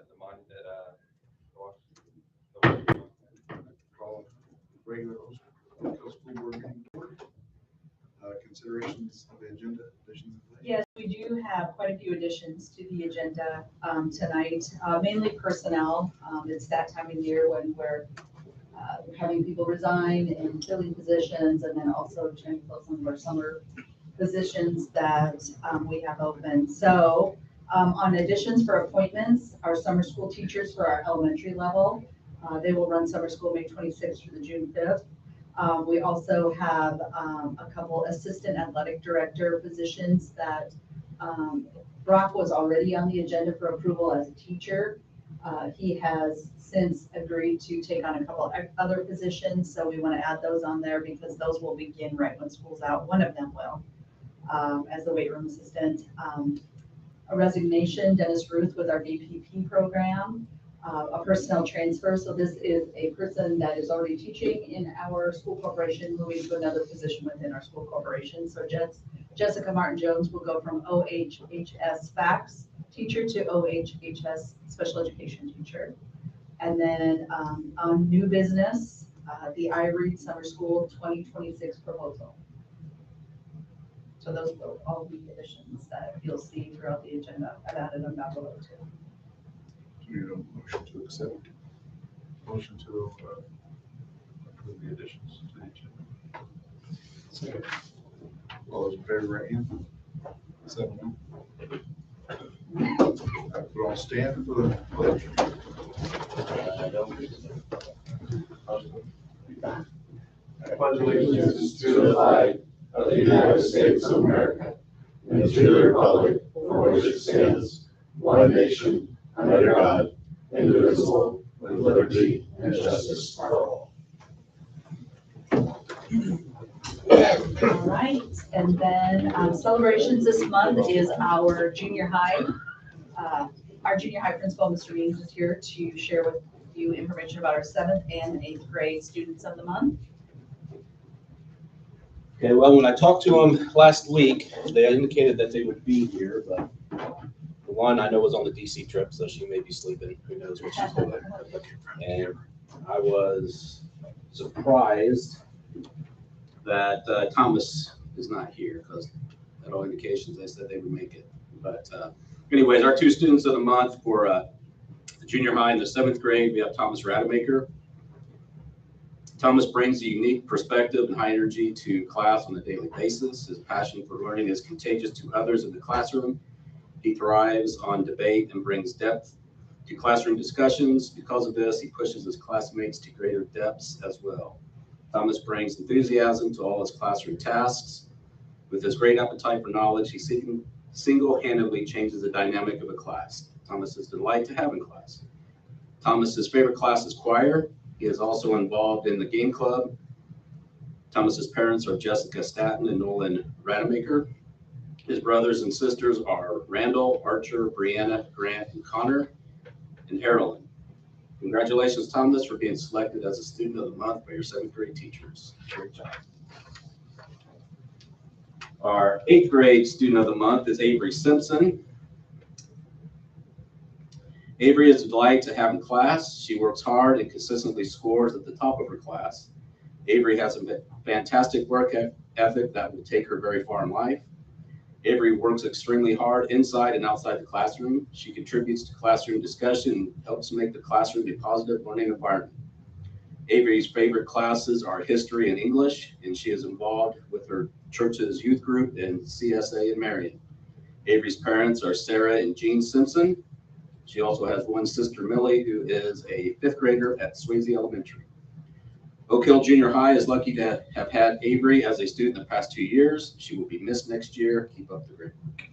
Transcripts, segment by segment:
the month that Call regular Oak School Board meeting to order. Considerations of the agenda, additions. Yes, we do have quite a few additions to the agenda tonight, mainly personnel. It's that time of year when we're having people resign and filling positions, and then also trying to fill some of our summer positions that we have open. So on additions for appointments, our summer school teachers for our elementary level, they will run summer school May 26th through the June 5th. We also have a couple assistant athletic director positions that Brock was already on the agenda for approval as a teacher. He has since agreed to take on a couple other positions, so we want to add those on there because those will begin right when school's out. One of them will, as the weight room assistant. A resignation, Dennis Ruth with our BPP program. A personnel transfer, so this is a person that is already teaching in our school corporation, moving to another position within our school corporation. So Jessica Martin-Jones will go from OHHS FACS teacher to OHHS special education teacher. And then on new business, the iRead Summer School 2026 proposal. So those will all be additions that you'll see throughout the agenda. I've added them down below too. Do you need a motion to accept? Motion to approve the additions to the agenda. Second. All those in favor, right hand. 7. We'll all stand for the pledge. I pledge allegiance to the flag of the United States of America and to the republic for which it stands, one nation, under God, indivisible, with liberty and justice for all. All right, and then celebrations this month is our junior high. Our junior high principal, Mr. Means, is here to share with you information about our 7th and 8th grade students of the month. Okay, well, when I talked to them last week, they indicated that they would be here, but the one I know was on the DC trip, so she may be sleeping. Who knows what she's doing. And I was surprised that Thomas is not here, because at all indications they said they would make it. But anyways, our 2 students of the month for the junior high in the 7th grade, we have Thomas Rademacher. Thomas brings a unique perspective and high energy to class on a daily basis. His passion for learning is contagious to others in the classroom. He thrives on debate and brings depth to classroom discussions. Because of this, he pushes his classmates to greater depths as well. Thomas brings enthusiasm to all his classroom tasks. With his great appetite for knowledge, he single-handedly changes the dynamic of a class. Thomas is a delight to have in class. Thomas's favorite class is choir. He is also involved in the game club. Thomas's parents are Jessica Staton and Nolan Rademacher. His brothers and sisters are Randall, Archer, Brianna, Grant, and Connor, and Errolyn. Congratulations, Thomas, for being selected as a student of the month by your 7th grade teachers. Great job. Our 8th grade student of the month is Avery Simpson. Avery is a delight to have in class. She works hard and consistently scores at the top of her class. Avery has a fantastic work ethic that will take her very far in life. Avery works extremely hard inside and outside the classroom. She contributes to classroom discussion and helps make the classroom a positive learning environment. Avery's favorite classes are history and English, and she is involved with her church's youth group and CSA in Marion. Avery's parents are Sarah and Jean Simpson. She also has one sister, Millie, who is a 5th grader at Swayze Elementary. Oak Hill Junior High is lucky to have had Avery as a student the past 2 years. She will be missed next year. Keep up the great work.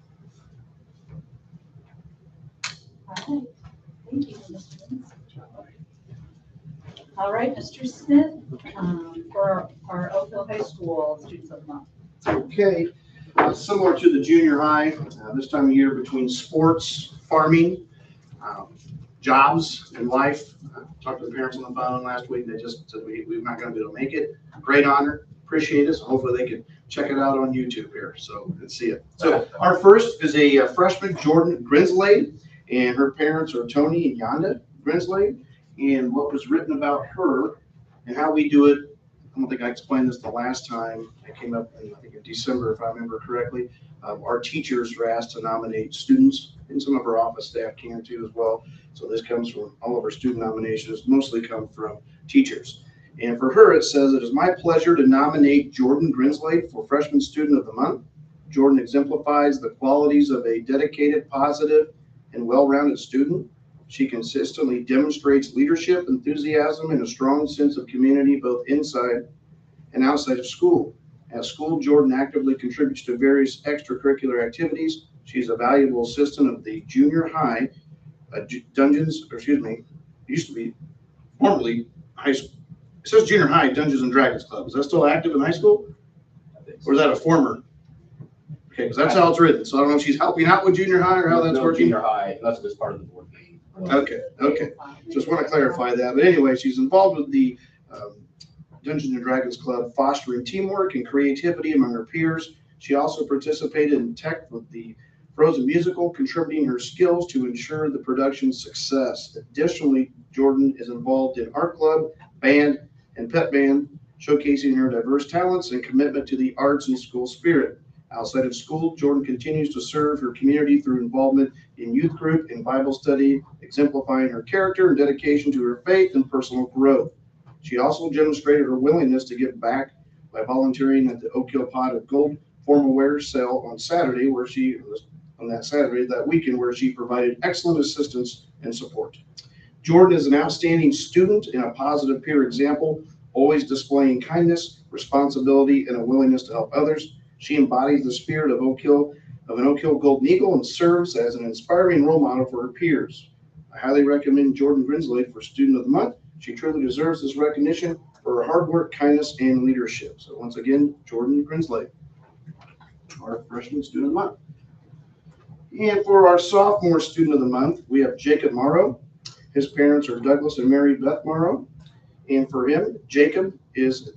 All right, thank you, Mr. Means. All right, Mr. Smith, for our Oak Hill High School students of the month. Okay, similar to the junior high, this time of year between sports, farming, jobs, and life. Talked to the parents on the phone last week. They just said we're not going to be able to make it. Great honor. Appreciate it. So hopefully they can check it out on YouTube here. So let's see it. So our first is a freshman, Jordan Grinslade, And her parents are Tony and Yonda Grinsley. And what was written about her and how we do it, I don't think I explained this the last time. It came up in, I think, in December, if I remember correctly. Our teachers are asked to nominate students, and some of our office staff can too as well. So this comes from all of our student nominations, mostly come from teachers. And for her, it says, "It is my pleasure to nominate Jordan Grinsley for Freshman Student of the Month. Jordan exemplifies the qualities of a dedicated, positive, and well-rounded student. She consistently demonstrates leadership, enthusiasm, and a strong sense of community both inside and outside of school. At school, Jordan actively contributes to various extracurricular activities. She's a valuable assistant of the junior high it used to be formerly high school. It says junior high Dungeons and Dragons Club. Is that still active in high school? Or is that a former? Okay, because that's how it's written. So I don't know if she's helping out with junior high or how that's No, working. Junior high, that's just part of the board meeting. Okay. Just want to clarify that. But anyway, she's involved with the Dungeons and Dragons Club, fostering teamwork and creativity among her peers. She also participated in tech with the Frozen musical, contributing her skills to ensure the production's success. Additionally, Jordan is involved in art club, band, and pet band, showcasing her diverse talents and commitment to the arts and school spirit. Outside of school, Jordan continues to serve her community through involvement in youth group and Bible study, exemplifying her character and dedication to her faith and personal growth. She also demonstrated her willingness to give back by volunteering at the Oak Hill Pot of Gold formal wear sale on Saturday, that weekend, where she provided excellent assistance and support. Jordan is an outstanding student and a positive peer example, always displaying kindness, responsibility, and a willingness to help others. She embodies the spirit of an Oak Hill Golden Eagle and serves as an inspiring role model for her peers. I highly recommend Jordan Grinsley for Student of the Month. She truly deserves this recognition for her hard work, kindness, and leadership. So once again, Jordan Grinsley, our Freshman Student of the Month. And for our Sophomore Student of the Month, we have Jacob Morrow. His parents are Douglas and Mary Beth Morrow. And for him, Jacob is,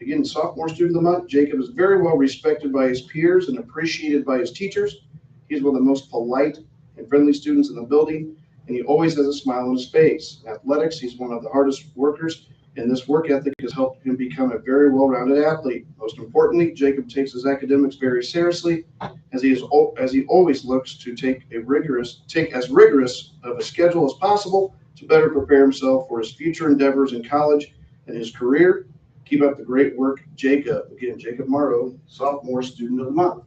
again, Sophomore Student of the Month. Jacob is very well respected by his peers and appreciated by his teachers. He's one of the most polite and friendly students in the building, and he always has a smile on his face. In athletics, he's one of the hardest workers, and this work ethic has helped him become a very well-rounded athlete. Most importantly, Jacob takes his academics very seriously, as he always looks to take as rigorous of a schedule as possible to better prepare himself for his future endeavors in college and his career. Keep up the great work, Jacob. Again, Jacob Morrow, Sophomore Student of the Month.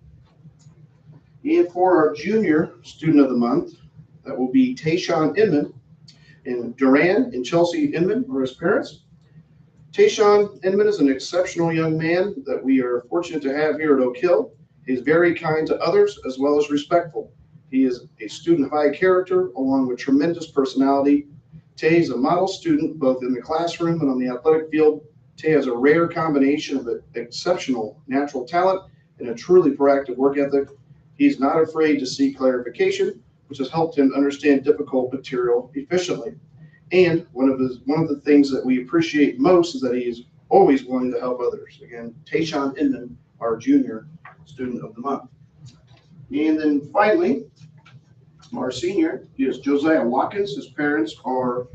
And for our Junior Student of the Month, that will be Tayshawn Inman, and Duran and Chelsea Inman are his parents. Tayshawn Inman is an exceptional young man that we are fortunate to have here at Oak Hill. He's very kind to others as well as respectful. He is a student of high character along with tremendous personality. Tay is a model student both in the classroom and on the athletic field. Tay has a rare combination of exceptional natural talent and a truly proactive work ethic. He's not afraid to seek clarification, which has helped him understand difficult material efficiently. And one of the things that we appreciate most is that he is always willing to help others. Again, Tayshawn Inman, our Junior Student of the Month. And then finally, our senior is Josiah Watkins. His parents are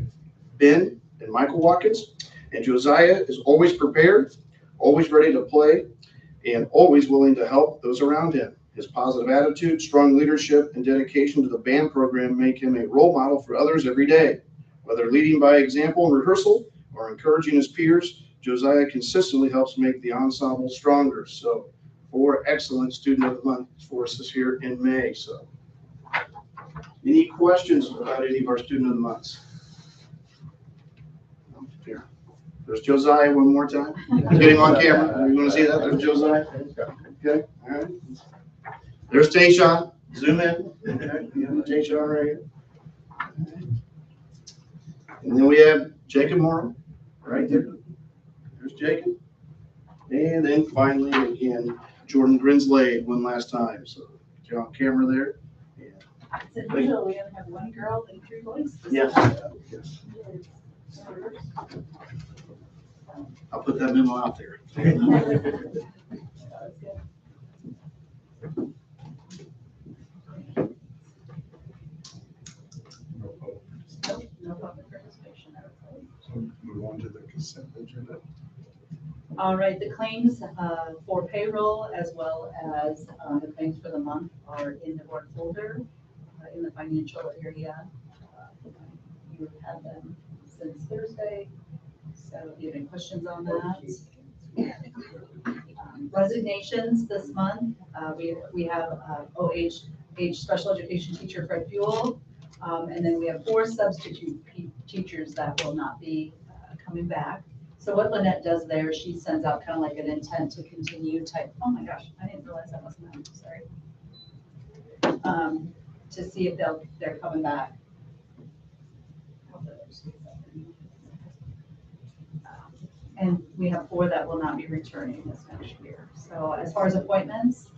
Ben and Michael Watkins. And Josiah is always prepared, always ready to play, and always willing to help those around him. His positive attitude, strong leadership, and dedication to the band program make him a role model for others every day. Whether leading by example in rehearsal or encouraging his peers, Josiah consistently helps make the ensemble stronger. So, for excellent Student of the Month for us this here in May. So, any questions about any of our Student of the Months? Here. There's Josiah one more time. Get him on camera. You want to see that? There's Josiah. Okay. All right. There's Tayshawn. Zoom in. Okay. You have Tayshawn right here. And then we have Jacob Morrow right there. There's Jacob. And then finally, again, Jordan Grinsley one last time. So get on camera there. So usually we have one girl and 3 boys. Yes. I'll put that memo out there. No public participation, I would say. So move on to the consent agenda. All right, the claims for payroll as well as the claims for the month are in the board folder in the financial area. You have them since Thursday, so if you have any questions on that. Resignations this month, we have OHH special education teacher Fred Buell, and then we have 4 substitute teachers that will not be coming back. So what Lynette does there, she sends out kind of like an intent to continue type, oh my gosh, I didn't realize that wasn't them, sorry. To see if they're coming back. And we have 4 that will not be returning this next year. So as far as appointments,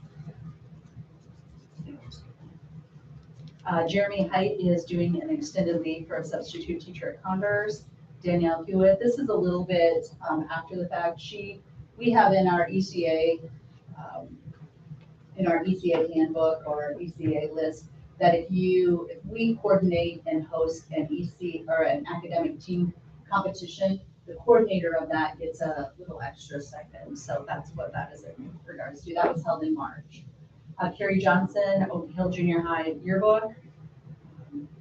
Jeremy Height is doing an extended leave for a substitute teacher at Condors. Danielle Hewitt, this is a little bit after the fact. We have in our ECA handbook or ECA list that if we coordinate and host an EC or an academic team competition, the coordinator of that gets a little extra stipend. So that's what that is in regards to. That was held in March. Carrie Johnson, Oak Hill Junior High yearbook.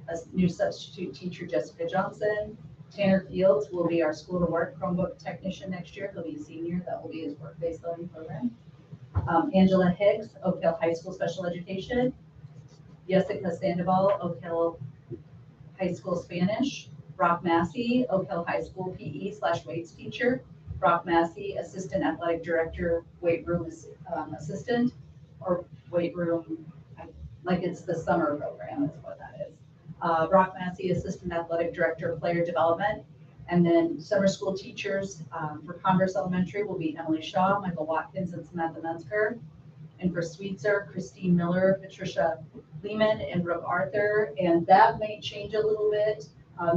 A new substitute teacher, Jessica Johnson. Tanner Fields will be our school to work Chromebook technician next year. He'll be a senior. That will be his work-based learning program. Angela Hicks, Oak Hill High School Special Education. Jessica Sandoval, Oak Hill High School Spanish. Brock Massey, Oak Hill High School PE/weights teacher. Brock Massey, Assistant Athletic Director, weight room assistant, or weight room, like it's the summer program is what that is. Brock Massey, Assistant Athletic Director, Player Development. And then summer school teachers for Converse Elementary will be Emily Shaw, Michael Watkins, and Samantha Metzger. And for Sweetser, Christine Miller, Patricia Lehman, and Brooke Arthur. And that may change a little bit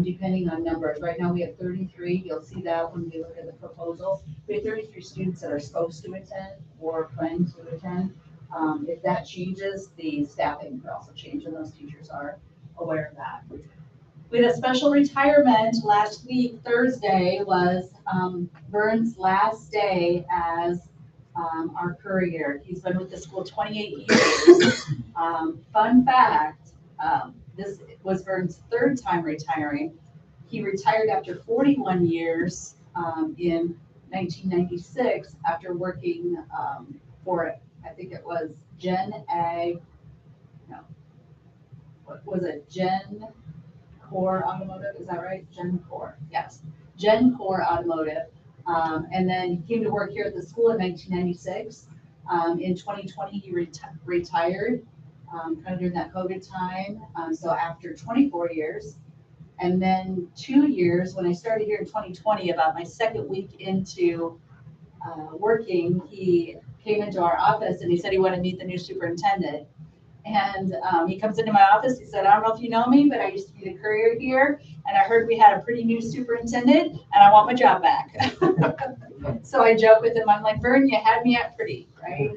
depending on numbers. Right now we have 33. You'll see that when we look at the proposal. We have 33 students that are supposed to attend or planning to attend. If that changes, the staffing could also change, and those teachers are aware of that. We had a special retirement last week. Thursday was Vern's last day as our courier. He's been with the school 28 years. Fun fact, this was Vern's 3rd time retiring. He retired after 41 years in 1996 after working for, I think it was what was it? Gen Core Automotive, is that right? Gen Core, yes. Gen Core Automotive. And then he came to work here at the school in 1996. In 2020, he retired, kind of during that COVID time. So after 24 years, and then 2 years, when I started here in 2020, about my 2nd week into working, he came into our office and he said he wanted to meet the new superintendent. And he comes into my office, he said, I don't know if you know me, but I used to be the courier here, and I heard we had a pretty new superintendent, and I want my job back. So I joke with him, I'm like, Vern, you had me at pretty, right?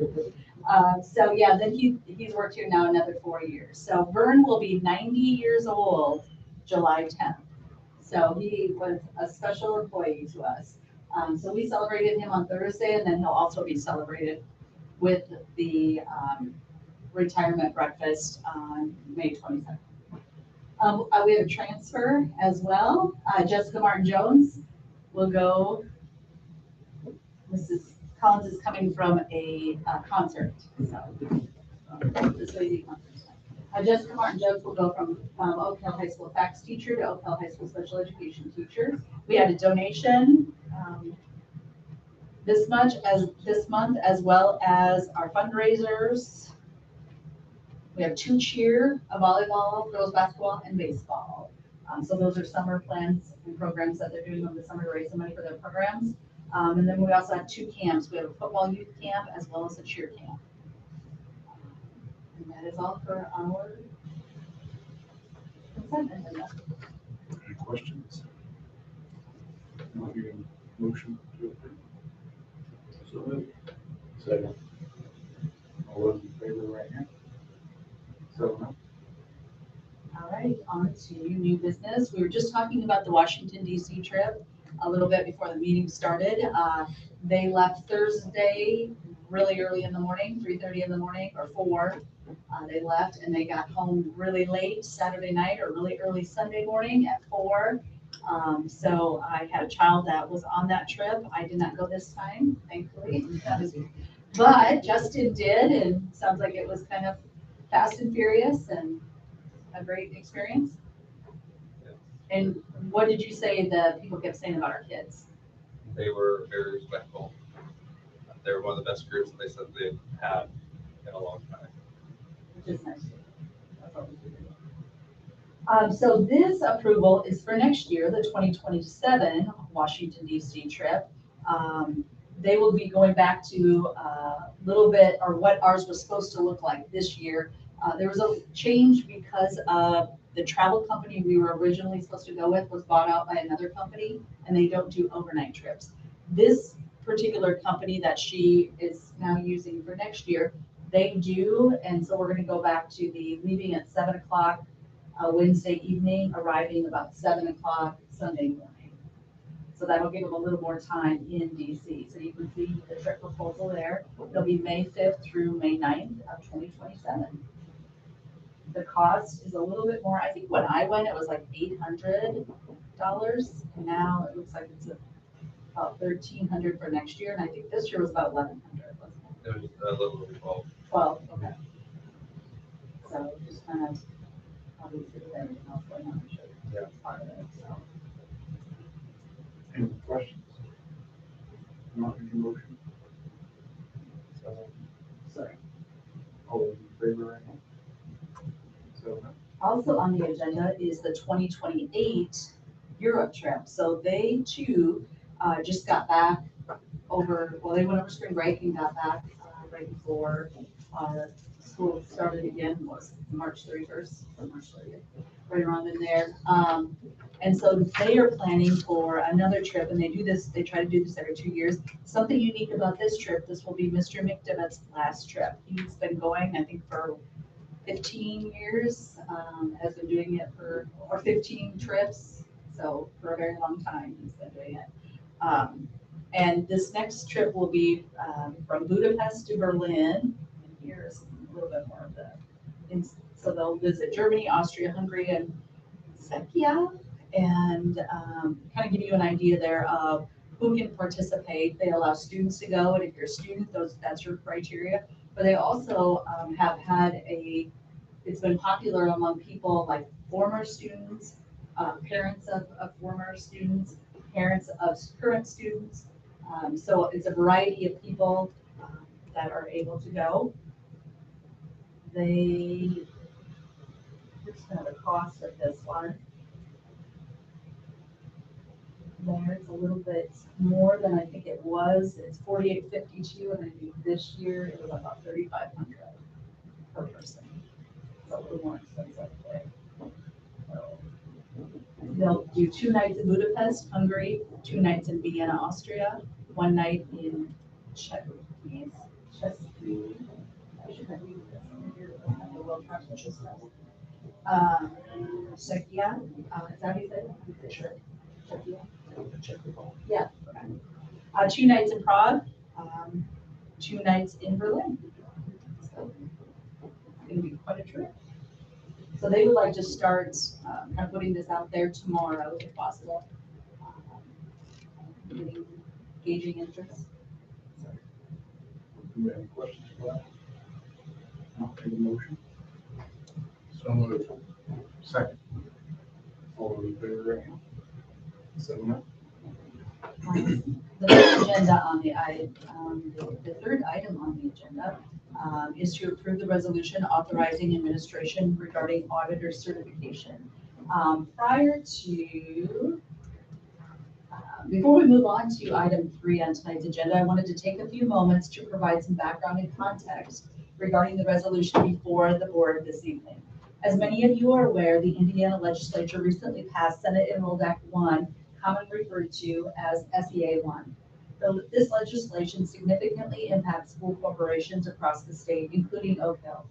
So yeah, then he's worked here now another 4 years. So Vern will be 90 years old July 10th. So he was a special employee to us. So we celebrated him on Thursday, and then he'll also be celebrated with the retirement breakfast on May 22nd. We have a transfer as well. Jessica Martin-Jones will go. Mrs. Collins is coming from a concert. Jessica Martin-Jones will go from Oak Hill High School fax teacher to Oak Hill High School special education teacher. We had a donation this month, as well as our fundraisers. We have 2 cheer, a volleyball, girls basketball, and baseball. So those are summer plans and programs that they're doing over the summer to raise some money for their programs. And then we also have 2 camps. We have a football youth camp as well as a cheer camp. And that is all for our consent agenda. Any questions? I'll give a motion to approve. So moved. Second. All those in favor, right hand. So, All right. right, on to new business. We were just talking about the Washington DC trip a little bit before the meeting started. They left Thursday really early in the morning, 3:30 in the morning or 4. They left and they got home really late Saturday night or really early Sunday morning at 4. So I had a child that was on that trip. I did not go this time, thankfully. But Justin did, and sounds like it was kind of fast and furious and a great experience. And what did you say the people kept saying about our kids? They were very respectful. They were one of the best groups that they said they've had in a long time. Which is nice. That's always good. So this approval is for next year, the 2027 Washington DC trip. They will be going back to a little bit, or what ours was supposed to look like this year. There was a change because the travel company we were originally supposed to go with was bought out by another company, and they don't do overnight trips. This particular company that she is now using for next year, they do, and so we're gonna go back to the leaving at 7 o'clock Wednesday evening, arriving about 7 o'clock Sunday morning. So that'll give them a little more time in DC. So you can see the trip proposal there. It'll be May 5th through May 9th of 2027. The cost is a little bit more. I think when I went, it was like $800. And now it looks like it's about $1,300 for next year. And I think this year was about $1,100, wasn't it? It was a little over 12. 12, okay. So just kind of, obviously, with everything else going on, I'm sure that's part of it, so. Any questions? Not any motion? Sorry. All those in favor, right hand? So, Also on the agenda is the 2028 Europe trip. So they too just got back they went over spring break and got back right before school started again, was March 31st or March 30th, right around in there. And so they are planning for another trip, and they try to do this every 2 years. Something unique about this trip, this will be Mr. McDevitt's last trip. He's been going, I think, for 15 years, has been doing it or 15 trips. So for a very long time, he's been doing it. And this next trip will be from Budapest to Berlin. And here's a little bit more of so they'll visit Germany, Austria, Hungary, and Czechia, and kind of give you an idea there of who can participate. They allow students to go, and if you're a student, that's your criteria. But they also have had it's been popular among people like former students, parents of former students, parents of current students. So it's a variety of people that are able to go. Here's kind of the cost of this one. There, it's a little bit more than I think it was. It's $4,852, and I think this year it was about $3,500 per person. So a little more expensive there. So they'll do 2 nights in Budapest, Hungary, 2 nights in Vienna, Austria, 1 night in Czechia. Is that how you say it? Sure. Yeah. Okay. 2 nights in Prague, 2 nights in Berlin. So it's going to be quite a trip. So they would like to start kind of putting this out there tomorrow, if possible. Gauging interest. do we have any questions for that? Not any motion? So moved. Second. All those in favor, right hand? 7 up. The third agenda on the third item on the agenda is to approve the resolution authorizing administration regarding auditor certification. Before we move on to item 3 on tonight's agenda, I wanted to take a few moments to provide some background and context regarding the resolution before the board this evening. As many of you are aware, the Indiana legislature recently passed Senate Enrolled Act 1, commonly referred to as SEA 1. This legislation significantly impacts school corporations across the state, including Oak Hill.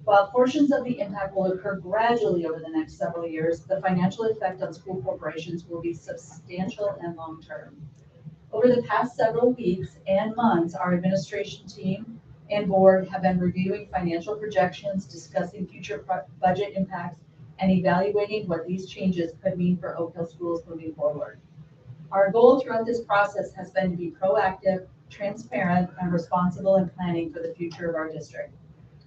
While portions of the impact will occur gradually over the next several years, the financial effect on school corporations will be substantial and long-term. Over the past several weeks and months, our administration team and board have been reviewing financial projections, discussing future budget impacts, and evaluating what these changes could mean for Oak Hill schools moving forward. Our goal throughout this process has been to be proactive, transparent, and responsible in planning for the future of our district,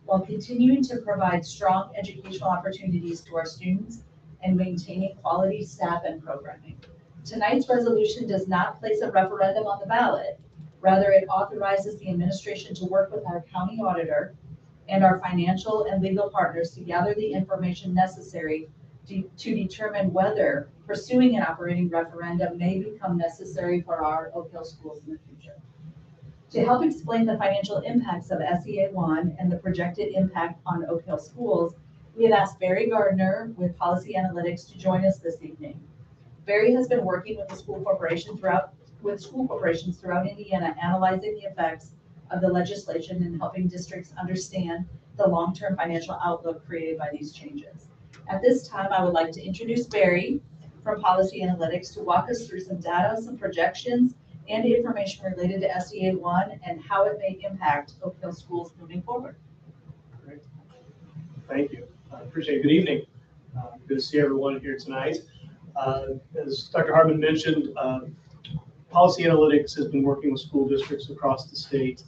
while continuing to provide strong educational opportunities to our students and maintaining quality staff and programming. Tonight's resolution does not place a referendum on the ballot. Rather, it authorizes the administration to work with our county auditor and our financial and legal partners to gather the information necessary to determine whether pursuing an operating referendum may become necessary for our Oak Hill schools in the future. To help explain the financial impacts of SEA1 and the projected impact on Oak Hill schools, we have asked Barry Gardner with Policy Analytics to join us this evening. Barry has been working with school corporations throughout Indiana, analyzing the effects of the legislation and helping districts understand the long-term financial outlook created by these changes. At this time, I would like to introduce Barry from Policy Analytics to walk us through some data, some projections, and information related to SEA1 and how it may impact Oak Hill schools moving forward. Great. Thank you. I appreciate it. Good evening. Good to see everyone here tonight. As Dr. Hartman mentioned, Policy Analytics has been working with school districts across the state.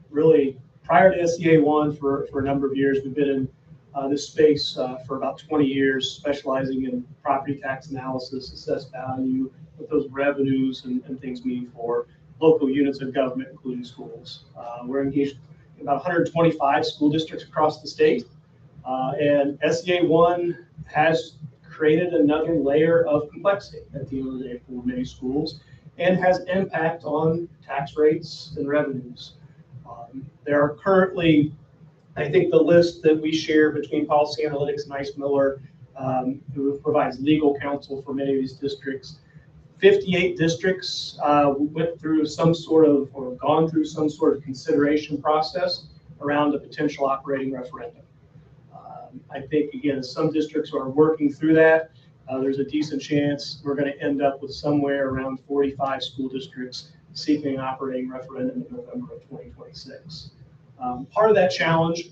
Really, prior to SEA1 for a number of years, we've been in this space for about 20 years, specializing in property tax analysis, assessed value, what those revenues and things mean for local units of government, including schools. We're engaged in about 125 school districts across the state. And SEA1 has created another layer of complexity at the end of the day for many schools and has impact on tax rates and revenues. There are currently, I think the list that we share between Policy Analytics and Ice Miller, who provides legal counsel for many of these districts, 58 districts went through some sort of, or gone through some sort of consideration process around a potential operating referendum. I think, again, some districts are working through that. There's a decent chance we're going to end up with somewhere around 45 school districts seeking an operating referendum in November of 2026. Part of that challenge,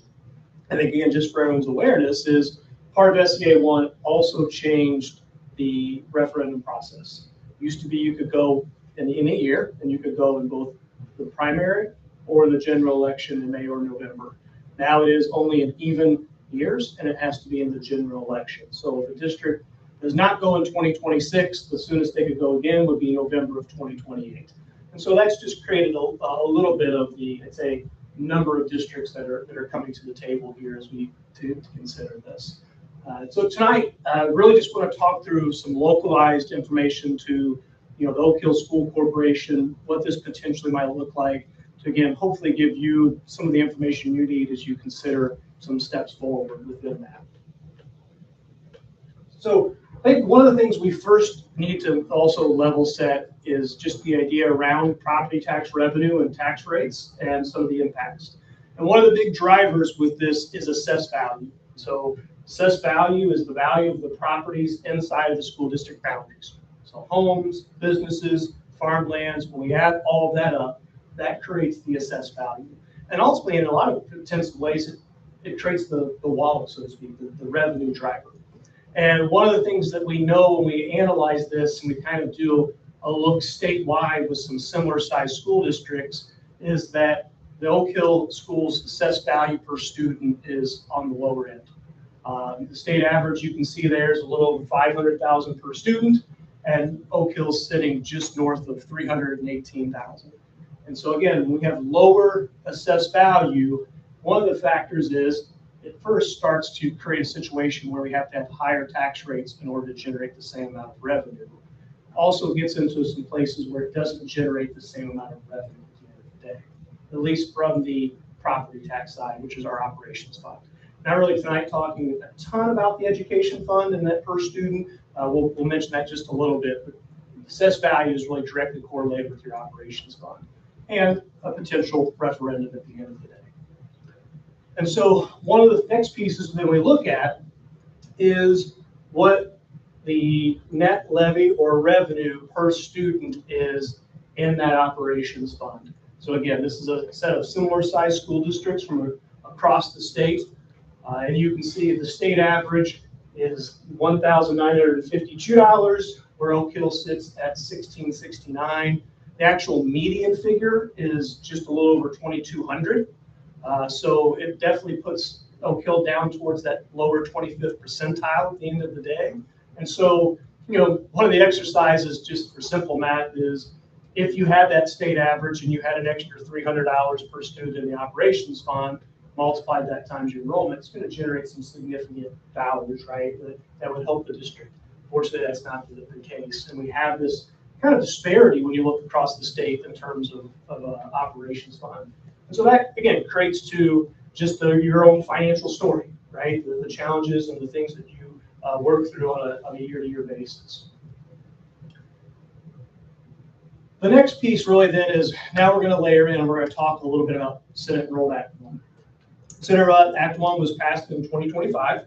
I think, again, just for everyone's awareness, is part of SEA1 also changed the referendum process. It used to be you could go in a year, and you could go in both the primary or the general election in May or November. Now it is only in even years, and it has to be in the general election. So if a district does not go in 2026, the soonest they could go again would be November of 2028. And so that's just created a little bit of the, I'd say, number of districts that are coming to the table here as we to consider this. So tonight, I really just want to talk through some localized information to, the Oak Hill School Corporation, what this potentially might look like, to again, hopefully give you some of the information you need as you consider some steps forward within that. So I think one of the things we first need to also level set is just the idea around property tax revenue and tax rates and some of the impacts. And one of the big drivers with this is assessed value. So assessed value is the value of the properties inside of the school district boundaries. So homes, businesses, farmlands, when we add all of that up, that creates the assessed value. And ultimately, in a lot of potential ways, it creates the wallet, so to speak, the revenue driver. And one of the things that we know when we analyze this, and we kind of do a look statewide with some similar sized school districts, is that the Oak Hill schools assessed value per student is on the lower end. The state average you can see there is a little over $500,000 per student, and Oak Hill's sitting just north of $318,000. And so again, when we have lower assessed value, one of the factors is it first starts to create a situation where we have to have higher tax rates in order to generate the same amount of revenue. Also gets into some places where it doesn't generate the same amount of revenue at the end of the day, at least from the property tax side, which is our operations fund. Not really tonight talking a ton about the education fund and that per student. We'll mention that just a little bit, but assessed value is really directly correlated with your operations fund and a potential referendum at the end of the day. And so one of the next pieces that we look at is what the net levy or revenue per student is in that operations fund. So again, this is a set of similar sized school districts from across the state. And you can see the state average is $1,952, where Oak Hill sits at $1,669. The actual median figure is just a little over 2,200. So it definitely puts Oak Hill down towards that lower 25th percentile at the end of the day. And so, one of the exercises just for simple math is if you had that state average and you had an extra $300 per student in the operations fund, multiplied that times your enrollment, it's going to generate some significant dollars, right? That would help the district. Fortunately, that's not the case. And we have this kind of disparity when you look across the state in terms of operations fund. And so that, again, creates to just your own financial story, right? The challenges and the things that you work through on a year-to-year basis. The next piece really then is now we're going to layer in and we're going to talk a little bit about Senate Enrolled Act 1. Senate Act 1 was passed in 2025,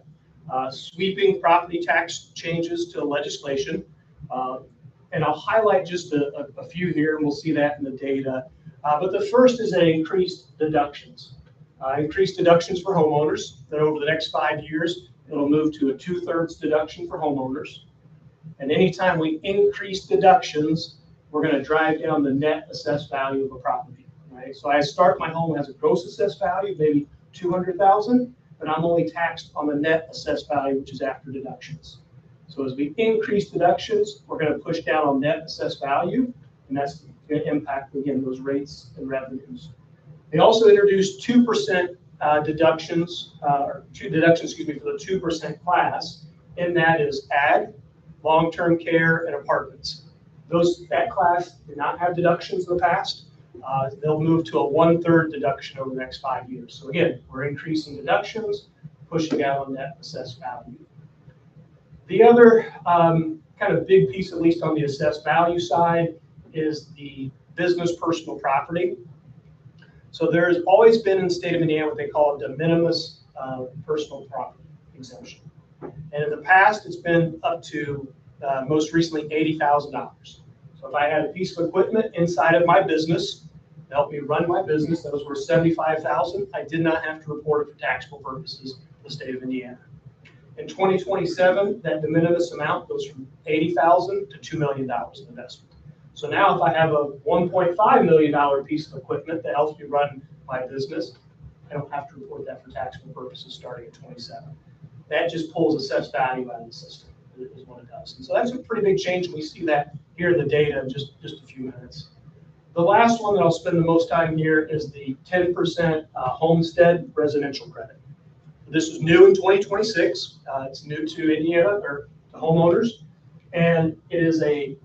sweeping property tax changes to legislation. And I'll highlight just a few here, and we'll see that in the data. But the first is that increased deductions. Increased deductions for homeowners, that over the next 5 years, it'll move to a 2/3 deduction for homeowners. And anytime we increase deductions, we're going to drive down the net assessed value of a property, right? So I start my home as a gross assessed value, maybe $200,000, but I'm only taxed on the net assessed value, which is after deductions. So as we increase deductions, we're going to push down on net assessed value, and that's going to impact, again, those rates and revenues. They also introduced 2% deductions, for the 2% class, and that is ag, long-term care, and apartments. That class did not have deductions in the past. They'll move to a 1/3 deduction over the next 5 years. So again, we're increasing deductions, pushing down on net assessed value. The other kind of big piece, at least on the assessed value side, is the business personal property. So there's always been in the state of Indiana what they call a de minimis personal property exemption. And in the past, it's been up to most recently $80,000. So if I had a piece of equipment inside of my business to help me run my business that was worth $75,000, I did not have to report it for taxable purposes to the state of Indiana. In 2027, that de minimis amount goes from $80,000 to $2 million in investment. So now if I have a $1.5 million piece of equipment that helps me run my business, I don't have to report that for taxable purposes starting at 27. That just pulls assessed value out of the system, is what it does. And so that's a pretty big change, and we see that here in the data in just a few minutes. The last one that I'll spend the most time here is the 10% homestead residential credit. This is new in 2026. It's new to Indiana, or to homeowners, and it is a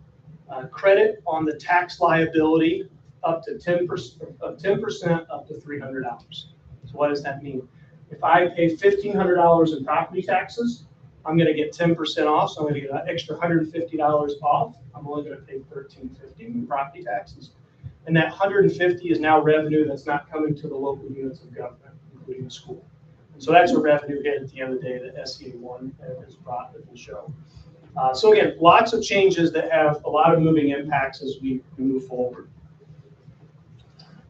credit on the tax liability up to 10% up to $300. So what does that mean? If I pay $1,500 in property taxes, I'm going to get 10% off, so I'm going to get an extra $150 off. I'm only going to pay $1,350 in property taxes. And that $150 is now revenue that's not coming to the local units of government, including the school. And so that's a revenue hit at the end of the day that SEA 1 has brought that will show. So again, lots of changes that have a lot of moving impacts as we move forward.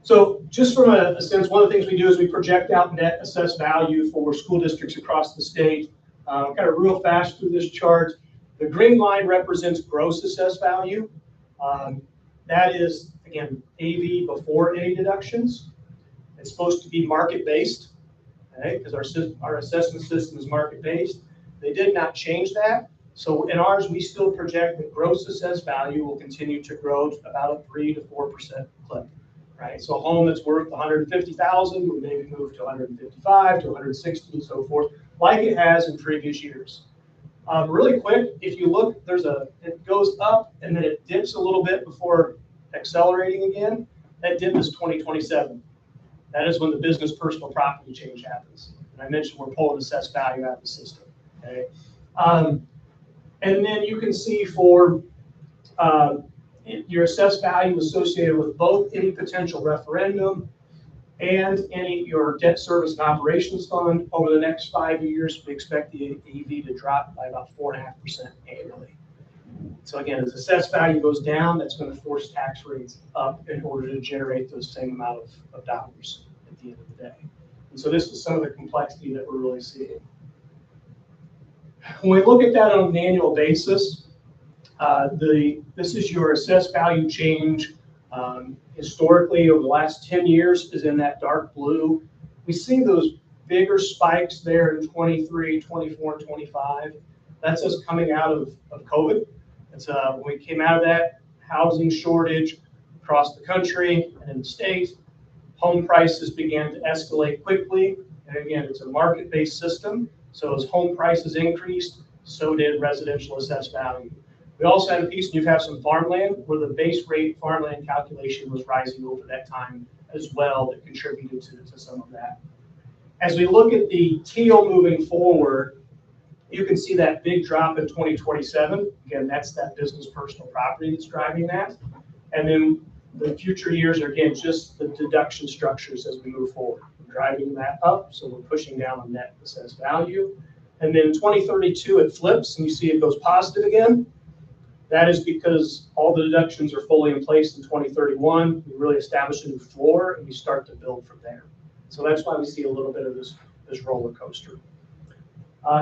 So just from a sense, one of the things we do is we project out net assessed value for school districts across the state. Kind of real fast through this chart. The green line represents gross assessed value. That is, again, AV before any deductions. It's supposed to be market-based, okay, because our assessment system is market-based. They did not change that. So in ours, we still project that gross assessed value will continue to grow to about a 3 to 4% clip, right? So a home that's worth $150,000 would maybe move to 155 to 160 and so forth, like it has in previous years. Really quick, if you look, it goes up and then it dips a little bit before accelerating again. That dip is 2027. That is when the business personal property change happens. And I mentioned we're pulling assessed value out of the system. Okay. And then you can see for your assessed value associated with both any potential referendum and your debt service and operations fund. Over the next 5 years, we expect the EV to drop by about 4.5% annually. So again, as assessed value goes down, that's going to force tax rates up in order to generate those same amount of dollars at the end of the day. And so this is some of the complexity that we're really seeing. When we look at that on an annual basis, this is your assessed value change historically over the last 10 years is in that dark blue. We see those bigger spikes there in 23, 24, 25. That's us coming out of COVID. It's when we came out of that housing shortage across the country and in the state, home prices began to escalate quickly. And again, it's a market-based system. So as home prices increased, so did residential assessed value. We also had a piece, and you have some farmland, where the base rate farmland calculation was rising over that time as well, that contributed to some of that. As we look at the teal moving forward, you can see that big drop in 2027. Again, that's that business personal property that's driving that. And then the future years are, again, just the deduction structures as we move forward. We're driving that up, so we're pushing down on net assessed value. And then 2032, it flips, and you see it goes positive again. That is because all the deductions are fully in place in 2031. We really establish a new floor, and we start to build from there. So that's why we see a little bit of this roller coaster.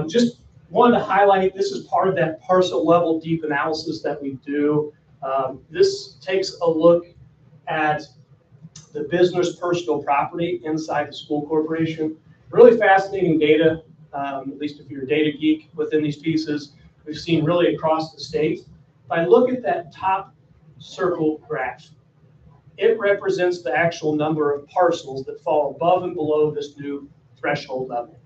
Just wanted to highlight, this is part of that parcel level deep analysis that we do. This takes a look at the business personal property inside the school corporation. Really fascinating data, at least if you're a data geek within these pieces, we've seen really across the state. If I look at that top circle graph, it represents the actual number of parcels that fall above and below this new threshold level.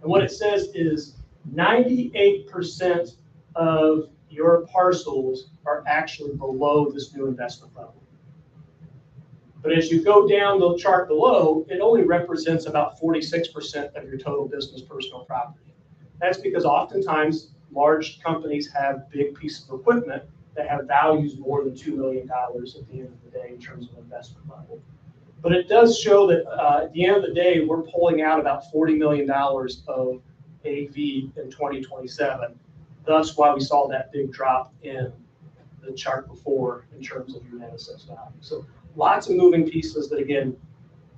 And what it says is 98% of your parcels are actually below this new investment level. But as you go down the chart below, it only represents about 46% of your total business personal property. That's because oftentimes large companies have big pieces of equipment that have values more than $2 million at the end of the day in terms of investment level. But it does show that at the end of the day, we're pulling out about $40 million of AV in 2027. Thus why we saw that big drop in the chart before in terms of your net assessed value. So lots of moving pieces that, again,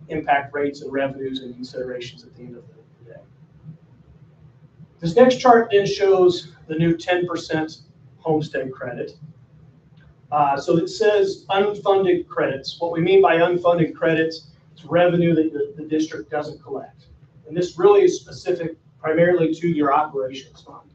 impact rates and revenues and considerations at the end of the day. This next chart then shows the new 10% homestead credit. So it says unfunded credits. What we mean by unfunded credits is revenue that the district doesn't collect. And this really is specific primarily to your operations fund.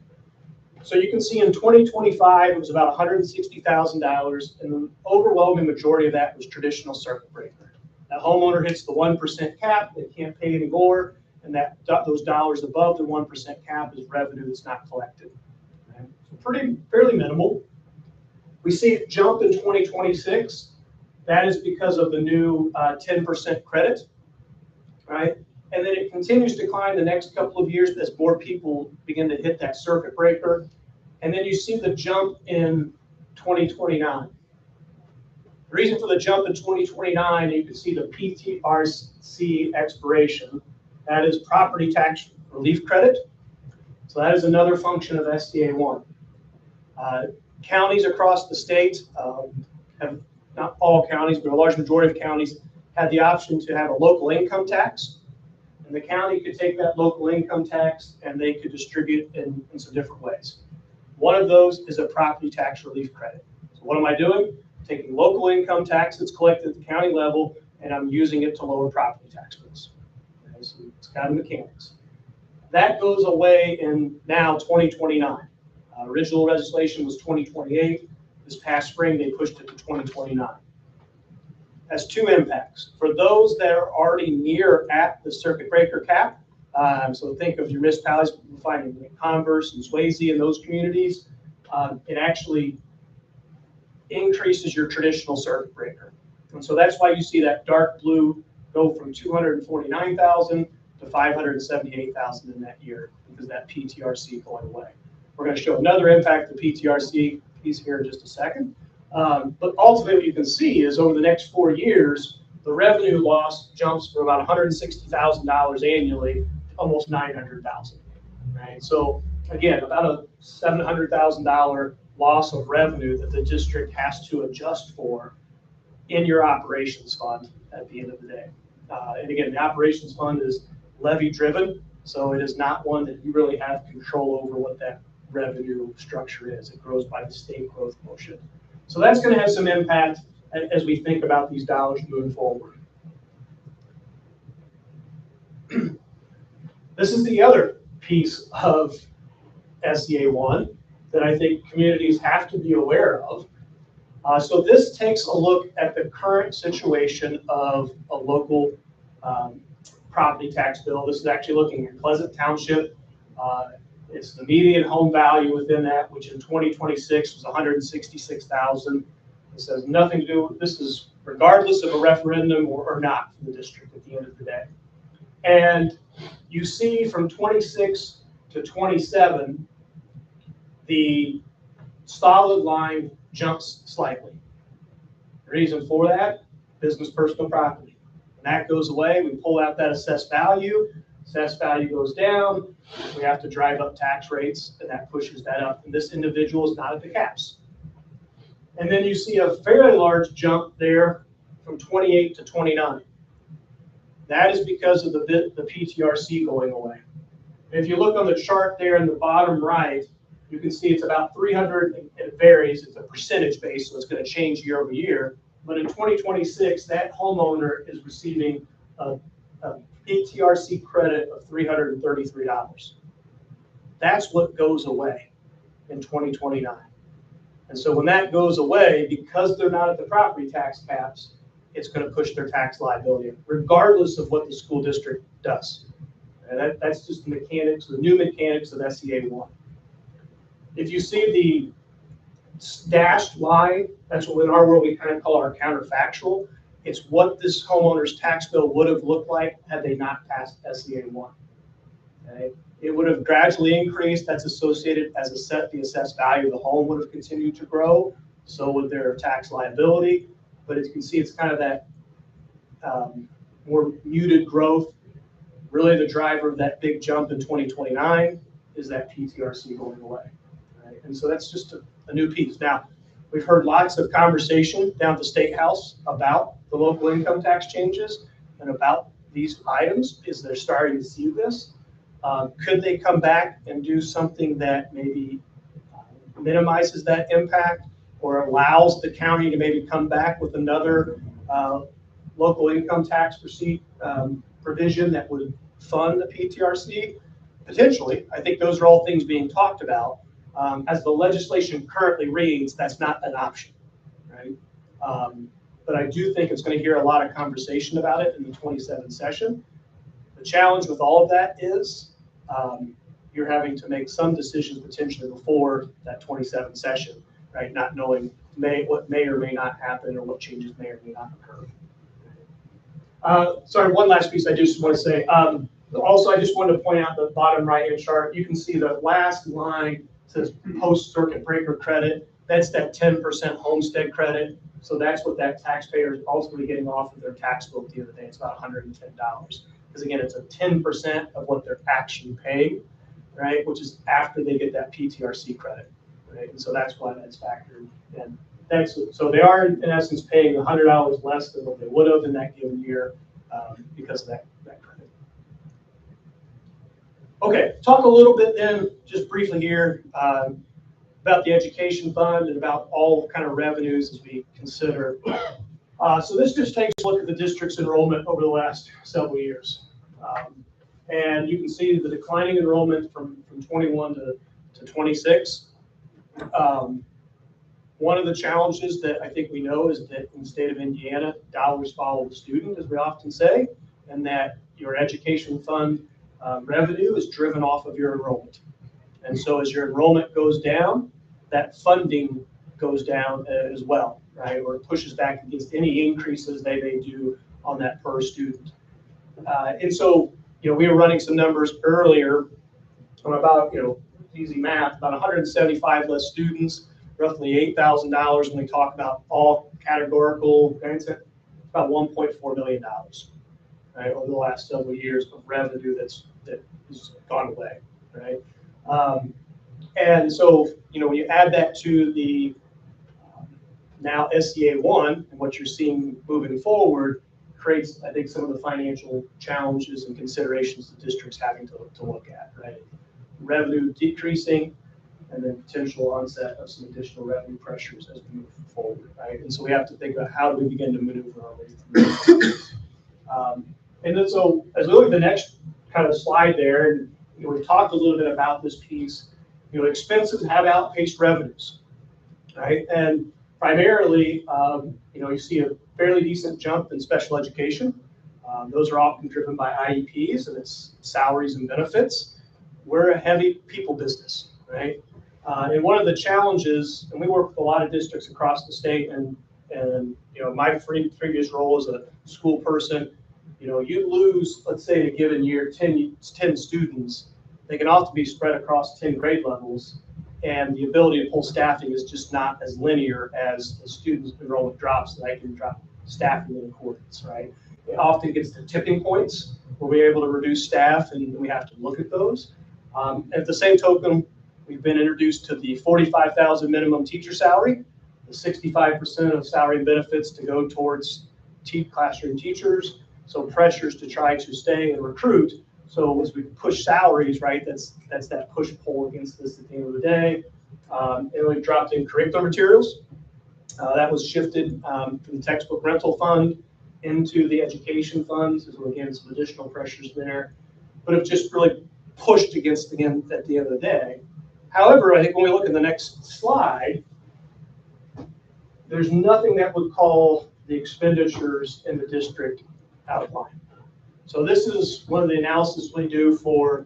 So you can see in 2025, it was about $160,000, and the overwhelming majority of that was traditional circuit breaker. That homeowner hits the 1% cap, they can't pay any more, and those dollars above the 1% cap is revenue that's not collected. Okay? So fairly minimal. We see it jump in 2026. That is because of the new 10% credit, right? And then it continues to climb the next couple of years as more people begin to hit that circuit breaker. And then you see the jump in 2029. The reason for the jump in 2029, you can see the PTRC expiration. That is property tax relief credit. So that is another function of SDA 1. Counties across the state have, not all counties, but a large majority of counties had the option to have a local income tax. And the county could take that local income tax and they could distribute in some different ways. One of those is a property tax relief credit. So what am I doing? Taking local income tax that's collected at the county level, and I'm using it to lower property tax bills. Okay, so it's kind of mechanics. That goes away in now 2029. Original legislation was 2028. This past spring, they pushed it to 2029. Has two impacts. For those that are already near at the circuit breaker cap, so think of your municipalities, you'll find in Converse and Swayze and those communities, it actually increases your traditional circuit breaker. And so that's why you see that dark blue go from 249,000 to 578,000 in that year, because that PTRC going away. We're going to show another impact of the PTRC piece here in just a second. But ultimately what you can see is over the next 4 years, the revenue loss jumps from about $160,000 annually to almost $900,000. Right? So again, about a $700,000 loss of revenue that the district has to adjust for in your operations fund at the end of the day. And again, the operations fund is levy driven, so it is not one that you really have control over what that revenue structure is. It grows by the state growth quotient. So that's going to have some impact as we think about these dollars moving forward. This is the other piece of SCA 1 that I think communities have to be aware of. So this takes a look at the current situation of a local property tax bill. This is actually looking at Pleasant Township. It's the median home value within that, which in 2026 was $166,000. This has nothing to do, this is regardless of a referendum or not for the district at the end of the day. And you see from 26 to 27, the solid line jumps slightly. The reason for that, business personal property. When that goes away, we pull out that assessed value. Assessed value goes down. We have to drive up tax rates, and that pushes that up. And this individual is not at the caps. And then you see a fairly large jump there from 28 to 29. That is because of the PTRC going away. And if you look on the chart there in the bottom right, you can see it's about 300, it varies, it's a percentage base, so it's going to change year over year. But in 2026, that homeowner is receiving a PTRC credit of $333. That's what goes away in 2029. And so when that goes away, because they're not at the property tax caps, it's going to push their tax liability, regardless of what the school district does. And that's just the mechanics, the new mechanics of SCA 1. If you see the dashed line, that's what in our world we kind of call our counterfactual. It's what this homeowner's tax bill would have looked like had they not passed SCA 1. Okay? It would have gradually increased. That's associated as the assessed value of the home would have continued to grow. So would their tax liability. But as you can see, it's kind of that more muted growth. Really the driver of that big jump in 2029 is that PTRC going away. Right? And so that's just a new piece. Now, we've heard lots of conversation down at the State House about the local income tax changes and about these items. Is they're starting to see this. Could they come back and do something that maybe minimizes that impact or allows the county to maybe come back with another local income tax receipt provision that would fund the PTRC? Potentially. I think those are all things being talked about. As the legislation currently reads, that's not an option, right? But I do think it's going to hear a lot of conversation about it in the 27 session. The challenge with all of that is you're having to make some decisions potentially before that 27 session, right? Not knowing what may or may not happen or what changes may or may not occur. Sorry, one last piece I just want to say. Also, I just wanted to point out the bottom right-hand chart. You can see the last line says post-circuit breaker credit. That's that 10% homestead credit. So that's what that taxpayer is ultimately getting off of their tax bill at the end of the day. It's about $110. Because again, it's a 10% of what they're actually paying, right? Which is after they get that PTRC credit, right? And so that's why that's factored in. So they are in essence paying $100 less than what they would have in that given year because of that credit. Okay, talk a little bit then, just briefly here, about the education fund and about all kind of revenues as we consider. So this just takes a look at the district's enrollment over the last several years. And you can see the declining enrollment from 21 to 26. One of the challenges that I think we know is that in the state of Indiana, dollars follow the student, as we often say, and that your education fund revenue is driven off of your enrollment. And so as your enrollment goes down, that funding goes down as well, right? Or it pushes back against any increases they may do on that per student. And so, we were running some numbers earlier on about, easy math, about 175 less students, roughly $8,000 when we talk about all categorical, about $1.4 million, right, over the last several years of revenue that has gone away, right? And so, when you add that to the now SCA 1, and what you're seeing moving forward creates, I think, some of the financial challenges and considerations the district's having to look at, right? Revenue decreasing, and then potential onset of some additional revenue pressures as we move forward, right? And so we have to think about how do we begin to maneuver our way through this. And then so as we look at the next kind of slide there, and we've talked a little bit about this piece, expenses have outpaced revenues, right? And primarily, you see a fairly decent jump in special education. Those are often driven by IEPs, and it's salaries and benefits. We're a heavy people business, right? And one of the challenges, and we work with a lot of districts across the state, and my previous role as a school person, you lose, let's say, in a given year, 10 students. They can often be spread across 10 grade levels, and the ability to pull staffing is just not as linear as a student's enrollment drops, that I can drop staffing in accordance, right? It often gets to tipping points where we're able to reduce staff, and we have to look at those. At the same token, we've been introduced to the $45,000 minimum teacher salary, the 65% of salary and benefits to go towards classroom teachers, so pressures to try to stay and recruit. So as we push salaries, right, that's that push-pull against this at the end of the day. And we've dropped in curricular materials. That was shifted from the textbook rental fund into the education funds. So again, some additional pressures there. But it's just really pushed against, again, at the end of the day. However, I think when we look at the next slide, there's nothing that would call the expenditures in the district out of line. So this is one of the analysis we do for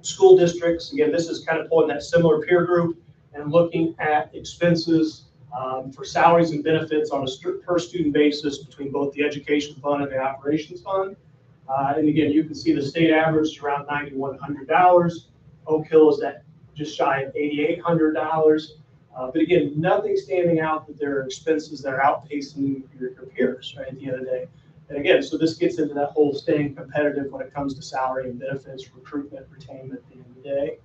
school districts. Again, this is kind of pulling that similar peer group and looking at expenses for salaries and benefits on a per student basis between both the education fund and the operations fund. And again, you can see the state average is around $9,100. Oak Hill is at just shy of $8,800. But again, nothing standing out that there are expenses that are outpacing your peers, right, at the end of the day. And again, so this gets into that whole staying competitive when it comes to salary and benefits, recruitment, retainment at the end of the day.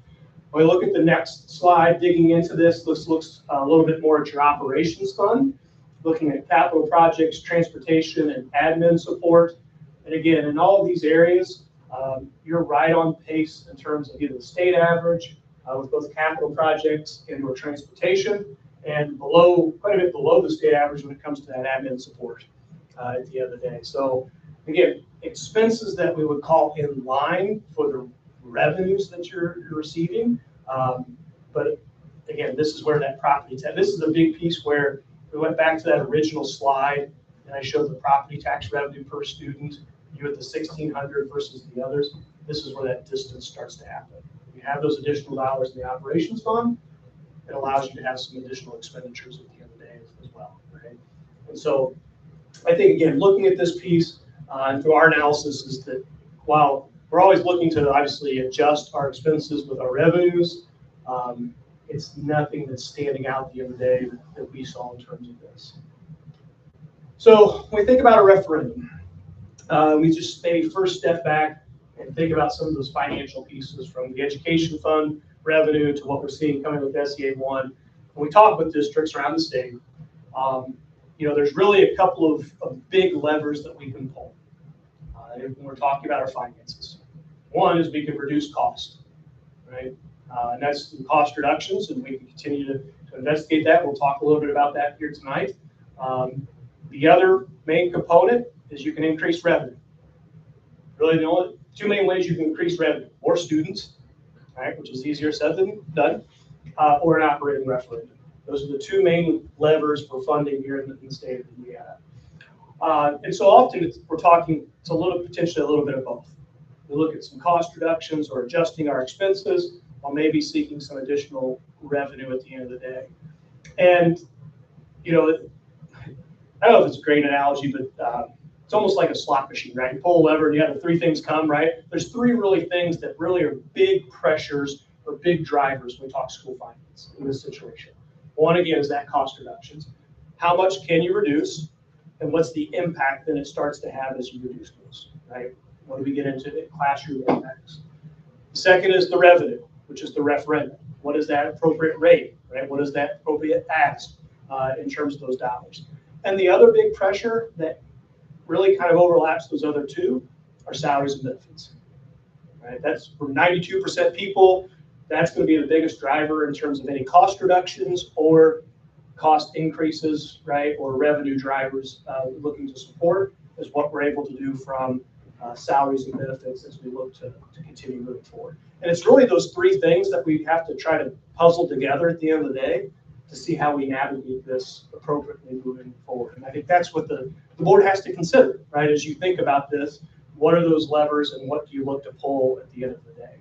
When we look at the next slide, digging into this looks a little bit more at your operations fund, looking at capital projects, transportation, and admin support. And again, in all of these areas, you're right on pace in terms of either the state average with both capital projects and or transportation, and quite a bit below the state average when it comes to that admin support at the end of the day. So again, expenses that we would call in line for the revenues that you're receiving. But again, this is where that property tax, this is a big piece where we went back to that original slide and I showed the property tax revenue per student. You at the 1,600 versus the others. This is where that distance starts to happen. You have those additional dollars in the operations fund. It allows you to have some additional expenditures at the end of the day as well, right? And so I think, again, looking at this piece and through our analysis is that while we're always looking to obviously adjust our expenses with our revenues, it's nothing that's standing out at the end of the day that we saw in terms of this. So when we think about a referendum, we just maybe first step back and think about some of those financial pieces from the education fund revenue to what we're seeing coming with SCA 1. When we talk with districts around the state, there's really a couple of big levers that we can pull when we're talking about our finances. One is we can reduce cost, right? And that's through cost reductions, and we can continue to investigate that. We'll talk a little bit about that here tonight. The other main component is you can increase revenue. Really, the only two main ways you can increase revenue: more students, right, which is easier said than done, or an operating referendum. Those are the two main levers for funding here in the state of Indiana. And so often we're talking, it's potentially a little bit of both. We look at some cost reductions or adjusting our expenses while maybe seeking some additional revenue at the end of the day. And, I don't know if it's a great analogy, but it's almost like a slot machine, right? You pull a lever and you have the three things come, right? There's three really things that really are big pressures or big drivers when we talk school finance in this situation. One, again, is that cost reductions. How much can you reduce? and what's the impact that it starts to have as you reduce those, right? When we get into the classroom impacts. The second is the revenue, which is the referendum. What is that appropriate rate, right? What is that appropriate ask in terms of those dollars? And the other big pressure that really kind of overlaps those other two are salaries and benefits, right? That's for 92% people. That's going to be the biggest driver in terms of any cost reductions or cost increases, right? Or revenue drivers looking to support is what we're able to do from salaries and benefits as we look to continue moving forward. And it's really those three things that we have to try to puzzle together at the end of the day to see how we navigate this appropriately moving forward. And I think that's what the board has to consider, right? As you think about this, what are those levers and what do you look to pull at the end of the day?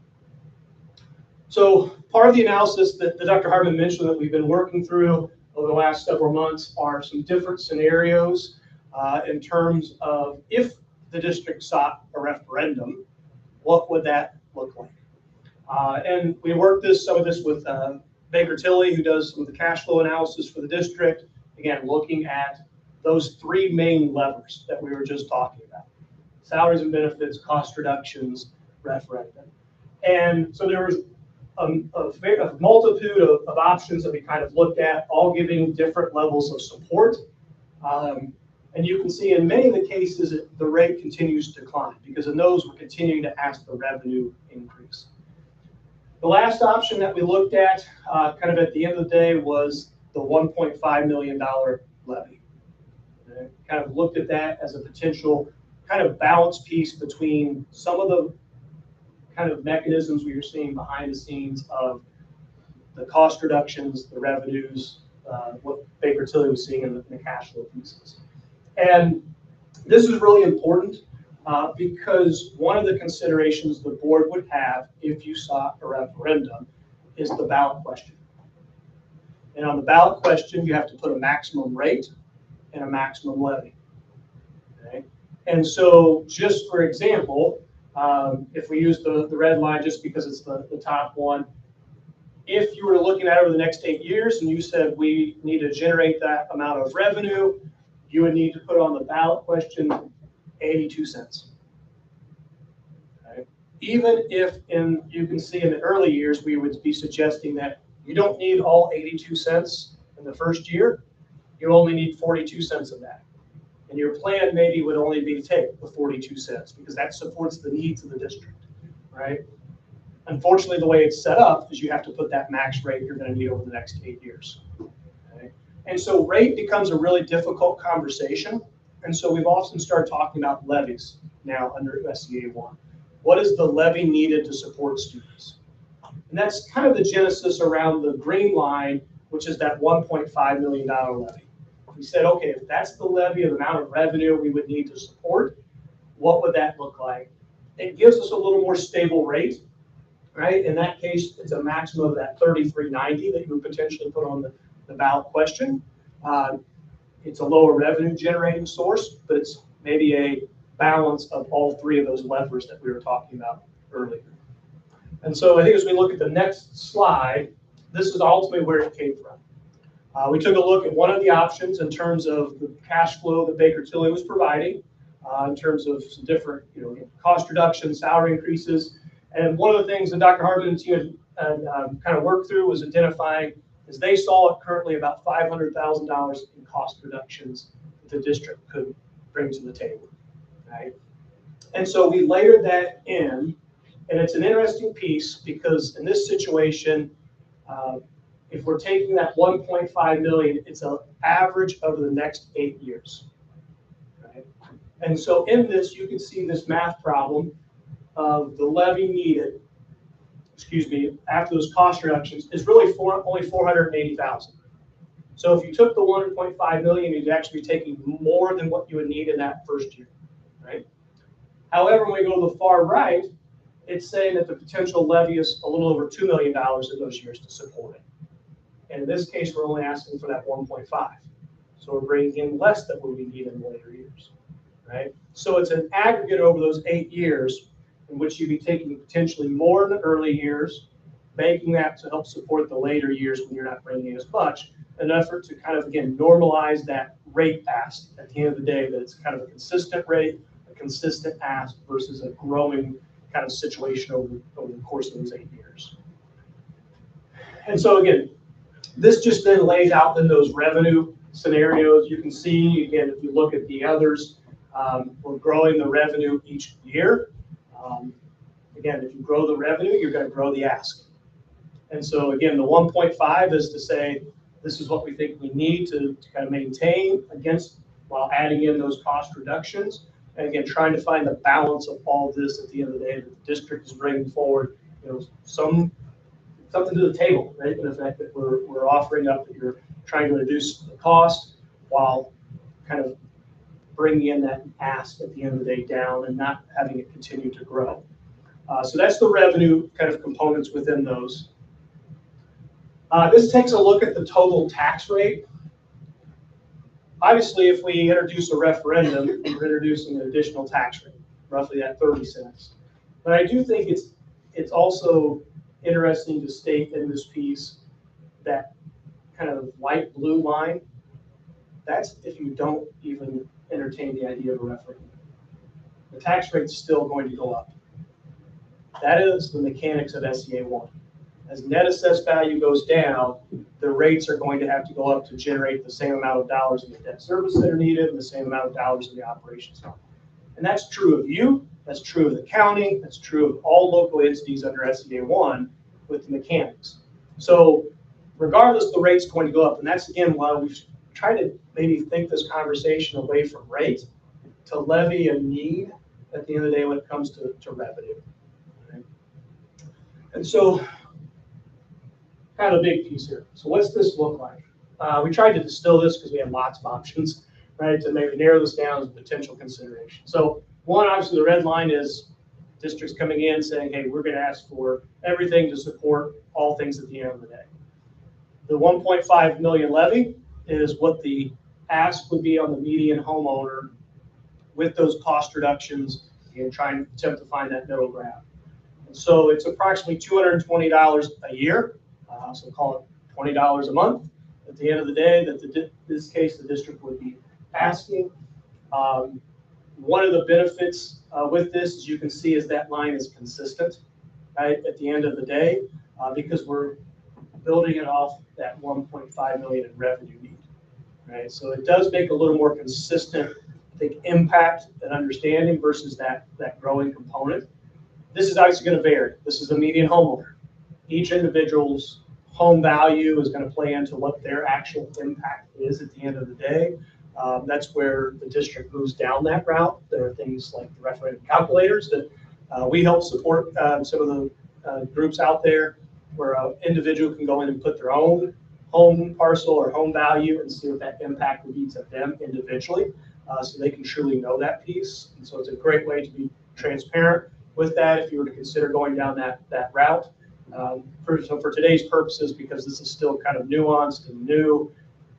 So part of the analysis that Dr. Hartman mentioned that we've been working through over the last several months are some different scenarios in terms of if the district sought a referendum, what would that look like? And we worked some of this with Baker Tilly, who does some of the cash flow analysis for the district. Again, looking at those three main levers that we were just talking about: salaries and benefits, cost reductions, referendum. And so there was a multitude of options that we kind of looked at, all giving different levels of support. And you can see in many of the cases, the rate continues to climb because in those, we're continuing to ask the revenue increase. The last option that we looked at kind of at the end of the day was the $1.5 million levy. Okay? Kind of looked at that as a potential kind of balance piece between some of the kind of mechanisms we were seeing behind the scenes of the cost reductions, the revenues, what Baker Tilly was seeing in the cash flow pieces. And this is really important because one of the considerations the board would have if you sought a referendum is the ballot question. And on the ballot question, you have to put a maximum rate and a maximum levy. Okay? And so just for example, if we use the red line just because it's the top one, if you were looking at it over the next 8 years and you said we need to generate that amount of revenue, you would need to put on the ballot question 82 cents. Okay? Even if you can see in the early years, we would be suggesting that you don't need all 82 cents in the first year, you only need 42 cents of that. And your plan maybe would only be to take the 42 cents because that supports the needs of the district, right? Unfortunately, the way it's set up is you have to put that max rate you're going to need over the next 8 years. Okay? And so rate becomes a really difficult conversation. And so we've often started talking about levies now under SCA 1. What is the levy needed to support students? And that's kind of the genesis around the green line, which is that $1.5 million levy. We said, okay, if that's the levy of the amount of revenue we would need to support, what would that look like? It gives us a little more stable rate, right? In that case, it's a maximum of that $33.90 that you would potentially put on the ballot question. It's a lower revenue generating source, but it's maybe a balance of all three of those levers that we were talking about earlier. And so I think as we look at the next slide, this is ultimately where it came from. We took a look at one of the options in terms of the cash flow that Baker Tilly was providing, in terms of some different, cost reductions, salary increases. And one of the things that Dr. Hartman and team had kind of worked through was identifying, as they saw it currently, about $500,000 in cost reductions that the district could bring to the table, right? And so we layered that in, and it's an interesting piece because in this situation, if we're taking that 1.5 million, it's an average over the next 8 years, right? And so in this, you can see this math problem of the levy needed, after those cost reductions is really only 480,000. So if you took the 1.5 million, you'd actually be taking more than what you would need in that first year, right? However, when we go to the far right, it's saying that the potential levy is a little over $2 million in those years to support it. And in this case, we're only asking for that 1.5. So we're bringing in less than what we need in later years, right? So it's an aggregate over those 8 years in which you'd be taking potentially more in the early years, banking that to help support the later years when you're not bringing in as much, an effort to kind of, again, normalize that rate ask at the end of the day, that it's kind of a consistent rate, a consistent ask versus a growing kind of situation over the course of those 8 years. And so again, this just then lays out then those revenue scenarios. You can see, again, if you look at the others, we're growing the revenue each year. Again, if you grow the revenue, you're going to grow the ask. And so again, the 1.5 is to say, this is what we think we need to kind of maintain against while adding in those cost reductions. And again, trying to find the balance of all this at the end of the day that the district is bringing forward, something to the table, right? The fact that we're offering up that you're trying to reduce the cost while kind of bringing in that ask at the end of the day down and not having it continue to grow. So that's the revenue kind of components within those. This takes a look at the total tax rate. Obviously, if we introduce a referendum, we're introducing an additional tax rate, roughly at 30 cents. But I do think it's also interesting to state in this piece that kind of light blue line, that's if you don't even entertain the idea of a referendum. The tax rate's still going to go up. That is the mechanics of SCA 1. As net assessed value goes down, the rates are going to have to go up to generate the same amount of dollars in the debt service that are needed and the same amount of dollars in the operations fund. And that's true of you, that's true of the county, that's true of all local entities under SCA 1 with the mechanics. So regardless, the rate's going to go up. And that's, again, why we've tried to maybe think this conversation away from rate to levy a need at the end of the day when it comes to revenue. Right? And so, kind of a big piece here. So what's this look like? We tried to distill this because we have lots of options, right, to maybe narrow this down as a potential consideration. So one, obviously the red line is districts coming in saying, hey, we're going to ask for everything to support all things at the end of the day. The 1.5 million levy is what the ask would be on the median homeowner with those cost reductions and trying to attempt to find that middle ground. And so it's approximately $220 a year. So call it $20 a month at the end of the day that in this case the district would be asking. One of the benefits with this, as you can see, is that line is consistent, right, at the end of the day, because we're building it off that 1.5 million in revenue need, right? So it does make a little more consistent, I think, impact and understanding versus that growing component. This is obviously going to vary. This is the median homeowner. Each individual's home value is going to play into what their actual impact is at the end of the day. That's where the district moves down that route. There are things like the referendum calculators that we help support some of the groups out there where an individual can go in and put their own home parcel or home value and see what that impact would be to them individually, so they can truly know that piece. And so it's a great way to be transparent with that if you were to consider going down that route. So for today's purposes, because this is still kind of nuanced and new,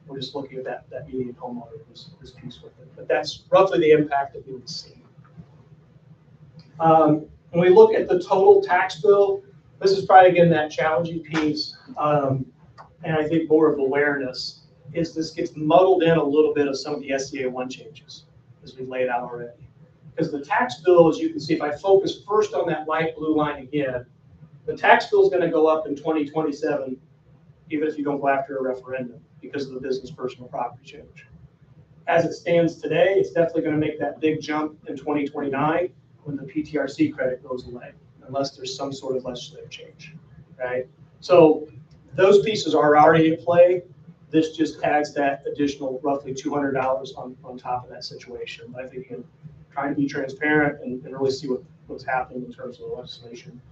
we're just looking at that median homeowner, this piece with it. But that's roughly the impact that we would see. When we look at the total tax bill, this is probably, again, that challenging piece, and I think more of awareness, is this gets muddled in a little bit of some of the SCA 1 changes, as we laid out already. Because the tax bill, as you can see, if I focus first on that light blue line again, the tax bill is going to go up in 2027, even if you don't go after a referendum because of the business personal property change. As it stands today, it's definitely going to make that big jump in 2029 when the PTRC credit goes away, unless there's some sort of legislative change, right? So those pieces are already in play. This just adds that additional roughly $200 on top of that situation. But I think, again, trying to be transparent and really see what's happening in terms of the legislation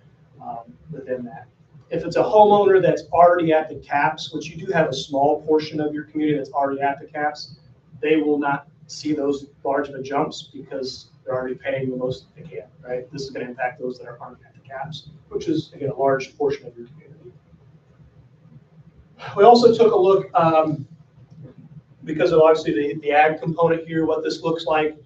within that. If it's a homeowner that's already at the caps, which you do have a small portion of your community that's already at the caps, they will not see those large of a jumps because they're already paying the most they can, right? This is going to impact those that aren't at the caps, which is, again, a large portion of your community. We also took a look, because of obviously the ag component here, what this looks like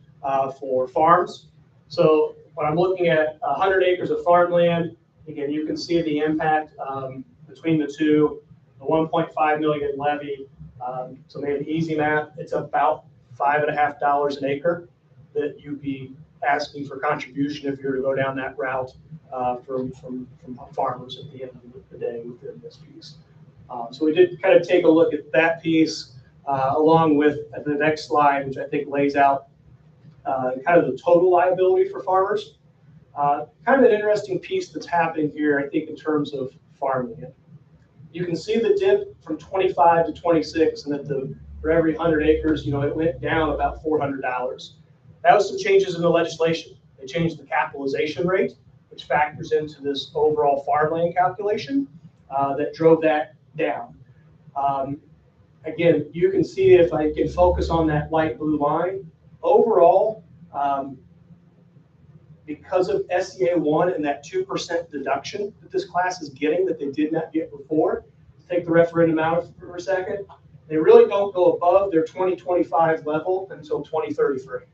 for farms. So when I'm looking at 100 acres of farmland, Again, you can see the impact between the two, the 1.5 million levy. So maybe easy math, it's about $5.50 an acre that you'd be asking for contribution if you were to go down that route from farmers at the end of the day within this piece. So we did kind of take a look at that piece along with the next slide, which I think lays out kind of the total liability for farmers. Kind of an interesting piece that's happening here, I think, in terms of farmland. You can see the dip from 25 to 26, and that for every 100 acres, it went down about $400. That was some changes in the legislation. They changed the capitalization rate, which factors into this overall farmland calculation, that drove that down. Again, you can see if I can focus on that light blue line, overall, because of SEA 1 and that 2% deduction that this class is getting that they did not get before, take the referendum out for a second, they really don't go above their 2025 level until 2033.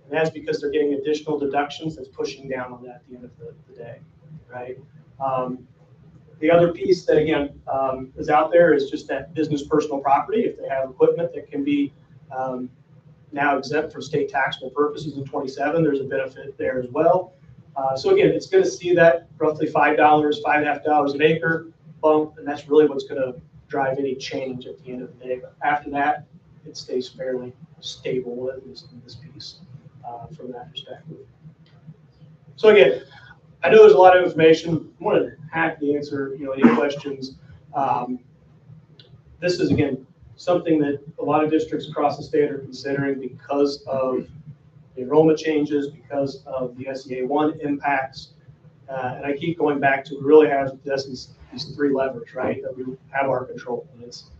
And that's because they're getting additional deductions that's pushing down on that at the end of the day, right? The other piece that, again, is out there is just that business personal property. If they have equipment that can be now exempt for state taxable purposes in 27, there's a benefit there as well. So again, it's going to see that roughly $5, $5.50 an acre bump, and that's really what's going to drive any change at the end of the day. But after that, it stays fairly stable in this piece from that perspective. So again, I know there's a lot of information. I want to happily answer any questions. This is, again, something that a lot of districts across the state are considering because of the enrollment changes, because of the SEA 1 impacts. And I keep going back to, we really have these three levers, right, that we have our control. And it's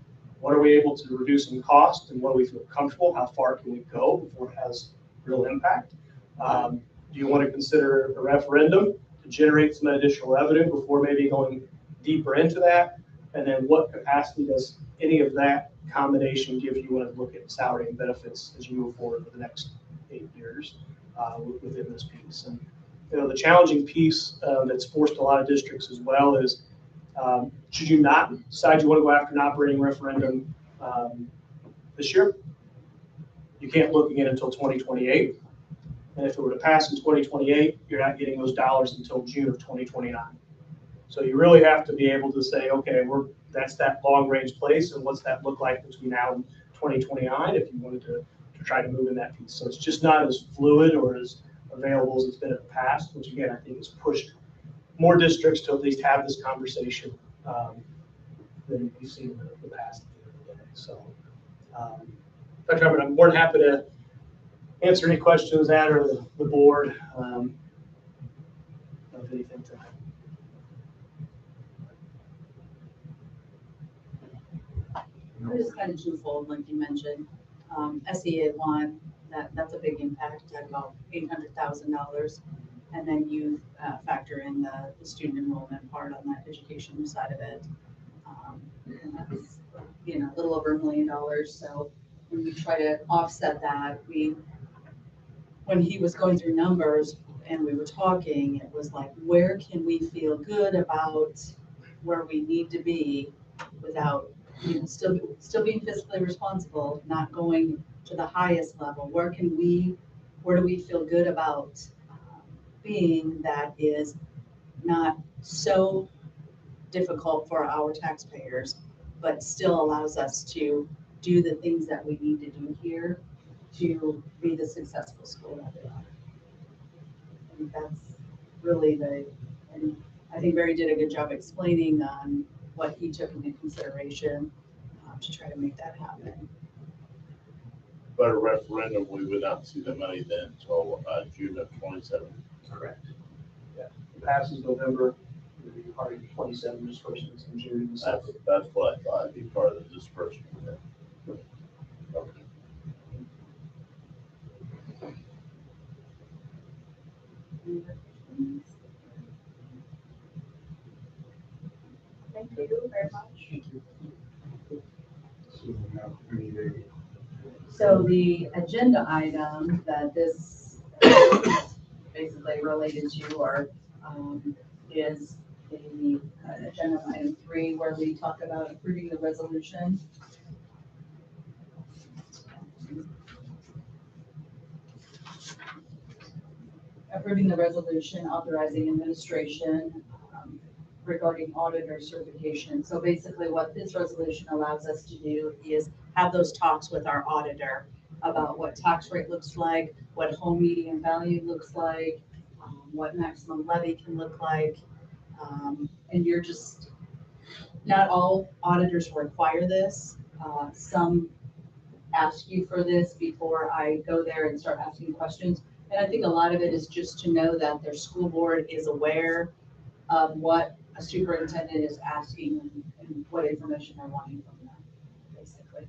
what are we able to reduce in cost, and what do we feel comfortable, how far can we go before it has real impact? Do you want to consider a referendum to generate some additional revenue before maybe going deeper into that? And then what capacity does any of that combination give you when you look at salary and benefits as you move forward for the next 8 years within this piece? And the challenging piece that's forced a lot of districts as well is, should you not decide you want to go after an operating referendum this year, you can't look again until 2028. And if it were to pass in 2028, you're not getting those dollars until June of 2029. So you really have to be able to say, okay, that's that long range place, and what's that look like between now and 2029 if you wanted to try to move in that piece. So it's just not as fluid or as available as it's been in the past, which again, I think has pushed more districts to at least have this conversation than you've seen in the past. So, Dr. Hubbard, I'm more than happy to answer any questions that or the board of anything tonight. It is kind of twofold, like you mentioned. SEA 1, that's a big impact at about $800,000. And then you factor in the student enrollment part on that education side of it. And that's, a little over $1 million. So when we try to offset that, when he was going through numbers and we were talking, it was like, where can we feel good about where we need to be without still being fiscally responsible, not going to the highest level? Where do we feel good about being that is not so difficult for our taxpayers, but still allows us to do the things that we need to do here to be the successful school that we are. I think that's really and I think Barry did a good job explaining on what he took into consideration to try to make that happen. But a referendum, we would not see the money then until June of 27. Correct. Yeah, it passes November, it would be part of 27 disbursements in June. That's what I thought would be part of the disbursement. Okay. Thank you very much. So now we need a So the agenda item that this basically related to are is the agenda item 3, where we talk about approving the resolution. Approving the resolution authorizing administration regarding auditor certification. So basically what this resolution allows us to do is have those talks with our auditor about what tax rate looks like, what home median value looks like, what maximum levy can look like. And you're just, not all auditors require this. Some ask you for this before I go there and start asking questions. And I think a lot of it is just to know that their school board is aware of what a superintendent is asking and what information they're wanting from them, basically.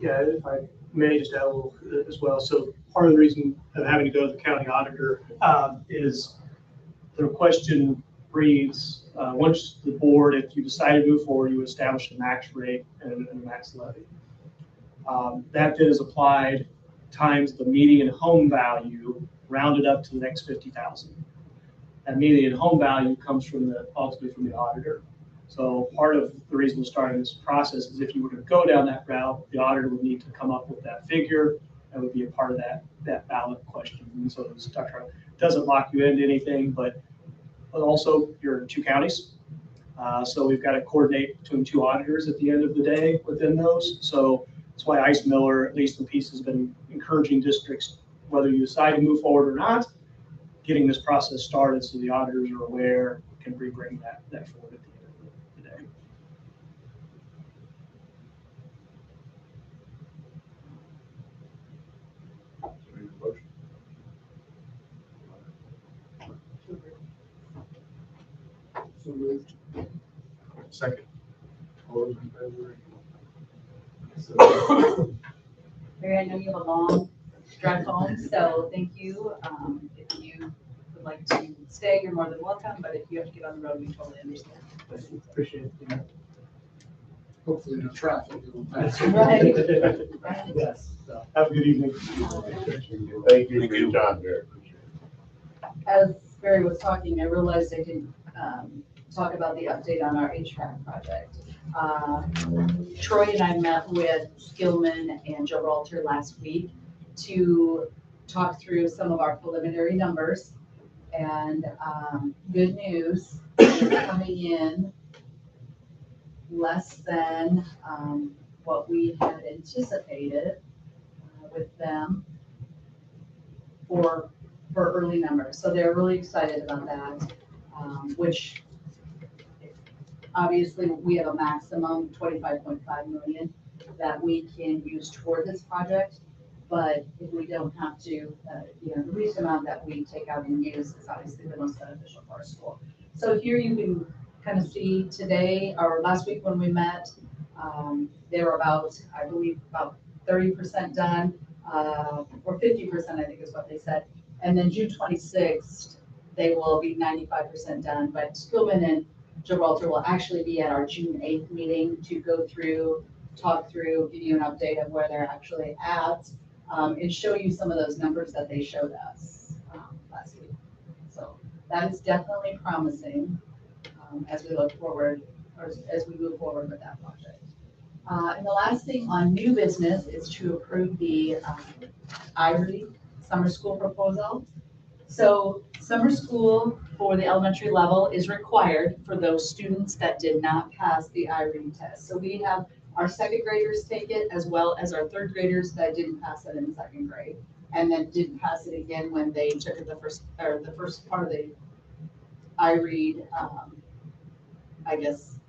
Yeah, if I may just add a little as well. So part of the reason of having to go to the county auditor is the question reads, once the board, if you decide to move forward, you establish a max rate and a max levy. That then is applied times the median home value rounded up to the next 50,000. That median home value comes from ultimately from the auditor. So part of the reason we're starting this process is if you were to go down that route, the auditor would need to come up with that figure. That would be a part of that ballot question. And so the structure doesn't lock you into anything, but also you're in 2 counties. So we've got to coordinate between 2 auditors at the end of the day within those. So that's why Ice Miller, at least the piece, has been encouraging districts, whether you decide to move forward or not, getting this process started so the auditors are aware, can bring that forward at the end of the day. Need a motion? So moved. Second. All those in favor? Mary, I know you have a long drive home, so thank you. If you would like to stay, you're more than welcome, but if you have to get on the road, we totally understand. Appreciate it. Hopefully no traffic. Right. Yes. So, have a good evening. Thank you for your time, Derek. As Barry was talking, I realized I didn't talk about the update on our HVAC project. Troy and I met with Skillman and Gibraltar last week to talk through some of our preliminary numbers. And good news, it's coming in less than what we had anticipated with them for early numbers. So they're really excited about that, which obviously we have a maximum 25.5 million that we can use toward this project. But if we don't have to, the least amount that we take out and use is obviously the most beneficial for our school. So here you can kind of see today, or last week when we met, they were about, I believe, about 30% done, or 50%, I think is what they said. And then June 26th, they will be 95% done, but Skillman and Gibraltar will actually be at our June 8th meeting to go through, talk through, give you an update of where they're actually at, and show you some of those numbers that they showed us last week. So that is definitely promising as we look forward, or as we move forward with that project. And the last thing on new business is to approve the IRE summer school proposal. So summer school for the elementary level is required for those students that did not pass the IRE test. So we have our 2nd graders take it, as well as our 3rd graders that didn't pass it in 2nd grade, and then didn't pass it again when they took it the first part of the IRE, I guess,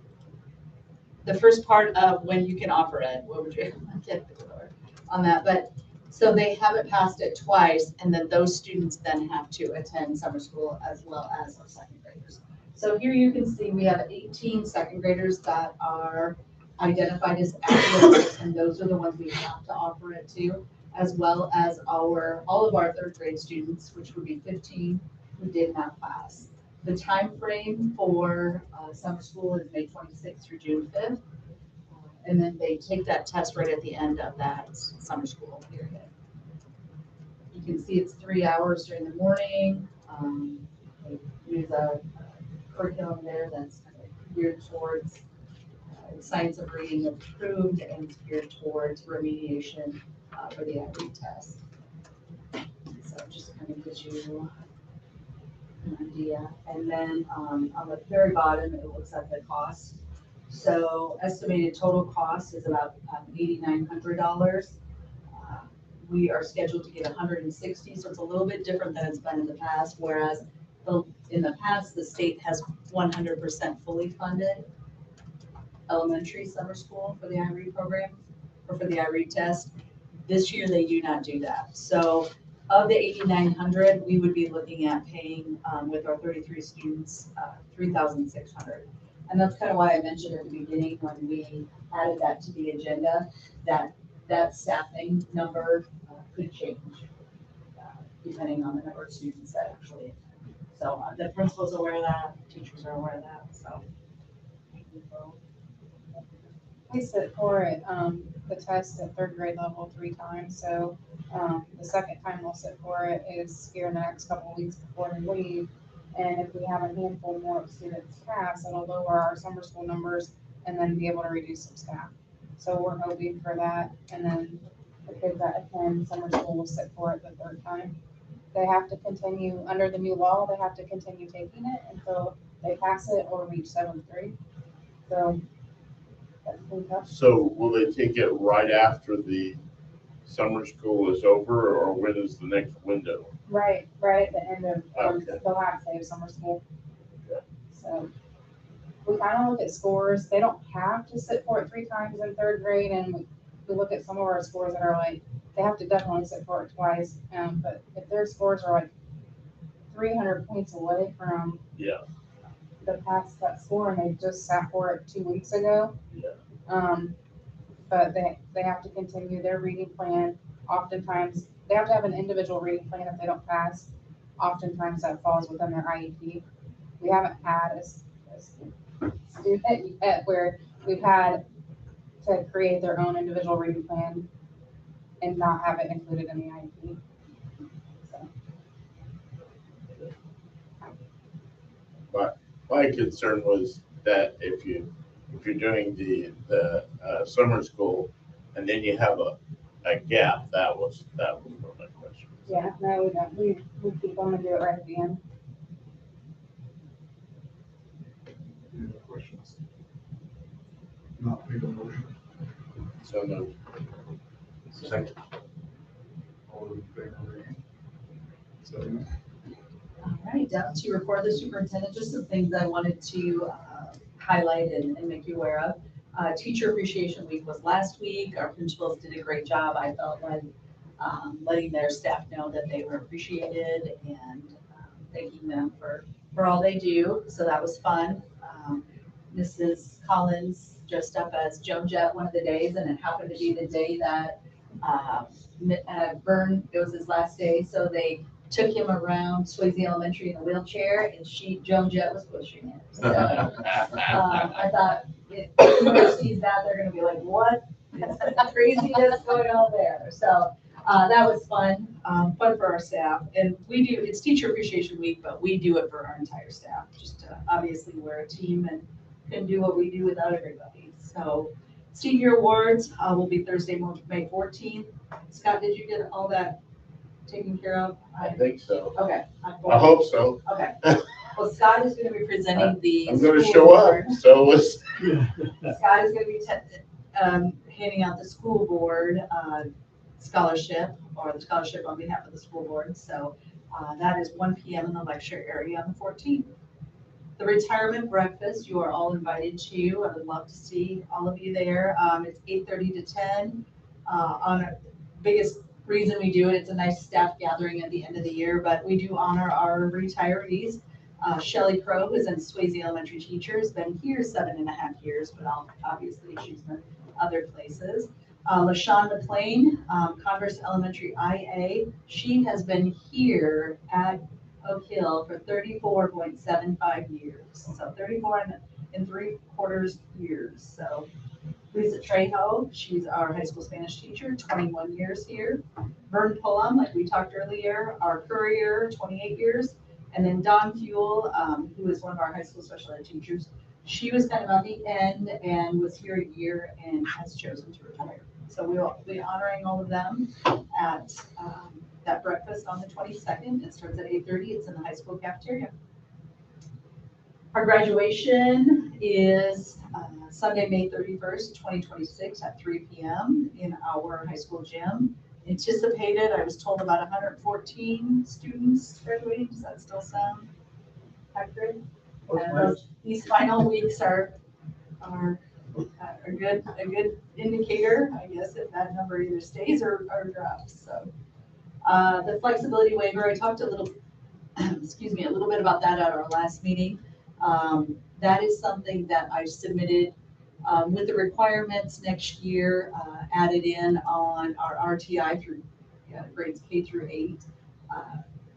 the first part of when you can offer it. What would you, I can't think of the word on that, but so they haven't passed it twice, and then those students then have to attend summer school as well as our 2nd graders. So here you can see we have 18 2nd graders that are identified as at-risk, and those are the ones we have to offer it to, as well as all of our 3rd grade students, which would be 15 who did not pass. The time frame for summer school is May 26th through June 5th. And then they take that test right at the end of that summer school period. You can see it's 3 hours during the morning. use a curriculum there that's kind of geared towards science of reading approved and it's geared towards remediation for the IRE test. So it just kind of gives you an idea. And then on the very bottom, it looks at the cost. So estimated total cost is about $8,900. We are scheduled to get 160, so it's a little bit different than it's been in the past, whereas in the past, the state has 100% fully funded elementary summer school for the IRE program, or for the IRE test. This year, they do not do that. So of the 8,900, we would be looking at paying, with our 33 students, 3,600. And that's kind of why I mentioned at the beginning, when we added that to the agenda, that staffing number could change, depending on the number of students that actually. So the principal's aware of that, teachers are aware of that, so. We sit for it, the test at third grade level 3 times, so the second time we'll sit for it is here in the next couple of weeks before we leave. And if we have a handful more of students pass, it'll lower our summer school numbers and then be able to reduce some staff. So we're hoping for that, and then the kids that attend summer school will sit for it the third time. They have to continue, under the new law, they have to continue taking it until they pass it or reach 7th grade. So that's pretty tough. So will they take it right after the summer school is over, or when is the next window? Right at the end of Okay. the last day of summer school. So we kind of look at scores. They don't have to sit for it 3 times in third grade, and we look at some of our scores that are like, they have to definitely sit for it twice. But if their scores are like 300 points away from Yeah. the past that score, and they just sat for it 2 weeks ago. Yeah. But they have to continue their reading plan. Oftentimes, they have to have an individual reading plan if they don't pass. Oftentimes, that falls within their IEP. We haven't had a student yet where we've had to create their own individual reading plan and not have it included in the IEP. So. My concern was that if you're doing the summer school and then you have a gap, that was one of my questions. Yeah, no, we don't. We keep them and do it right at the end. Any other questions? Not make a motion. So no. Second. All those in favor, raise your hand. 7. All right, down to report the superintendent, just some things I wanted to highlight and make you aware of. Teacher Appreciation Week was last week. Our principals did a great job. I felt like letting their staff know that they were appreciated and thanking them for all they do. So that was fun. Mrs. Collins dressed up as Joan Jett one of the days, and it happened to be the day that Vern, it was his last day, so they took him around Swayze Elementary in a wheelchair, and Joan Jett was pushing it. So I thought, if anyone sees that, they're gonna be like, what is that craziness going on there? So that was fun, fun for our staff. And it's Teacher Appreciation Week, but we do it for our entire staff. Just obviously we're a team and can do what we do without everybody. So senior awards will be Thursday, May 14th. Scott, did you get all that taken care of? I think so. Okay. I hope so. Okay. Well, Scott is going to be presenting the. I'm going to school show board. up, so it's. Scott is going to be handing out the school board scholarship, or the scholarship on behalf of the school board. So that is 1 p.m. in the lecture area on the 14th. The retirement breakfast, you are all invited to. I would love to see all of you there. It's 8:30 to 10. On a biggest reason we do it, it's a nice staff gathering at the end of the year, but we do honor our retirees. Shelley Crow, who's in Swayze Elementary teacher, has been here 7.5 years, but obviously she's been other places. LaShawn McLean, Converse Elementary IA, she has been here at Oak Hill for 34.75 years. So 34 and 3/4 years. So Lisa Trejo, she's our high school Spanish teacher, 21 years here. Vern Pullum, like we talked earlier, our courier, 28 years. And then Dawn Fuel, who is one of our high school special ed teachers, she was kind of on the end and was here a year and has chosen to retire. So we will be honoring all of them at that breakfast on the 22nd. It starts at 8:30. It's in the high school cafeteria. Our graduation is Sunday, May 31st, 2026 at 3 p.m. in our high school gym. Anticipated, I was told about 114 students graduating. Does that still sound accurate? These final weeks are a good indicator, I guess, if that number either stays or drops. So the flexibility waiver, I talked a little, excuse me, a little bit about that at our last meeting. That is something that I submitted with the requirements next year added in on our RTI through grades K through 8.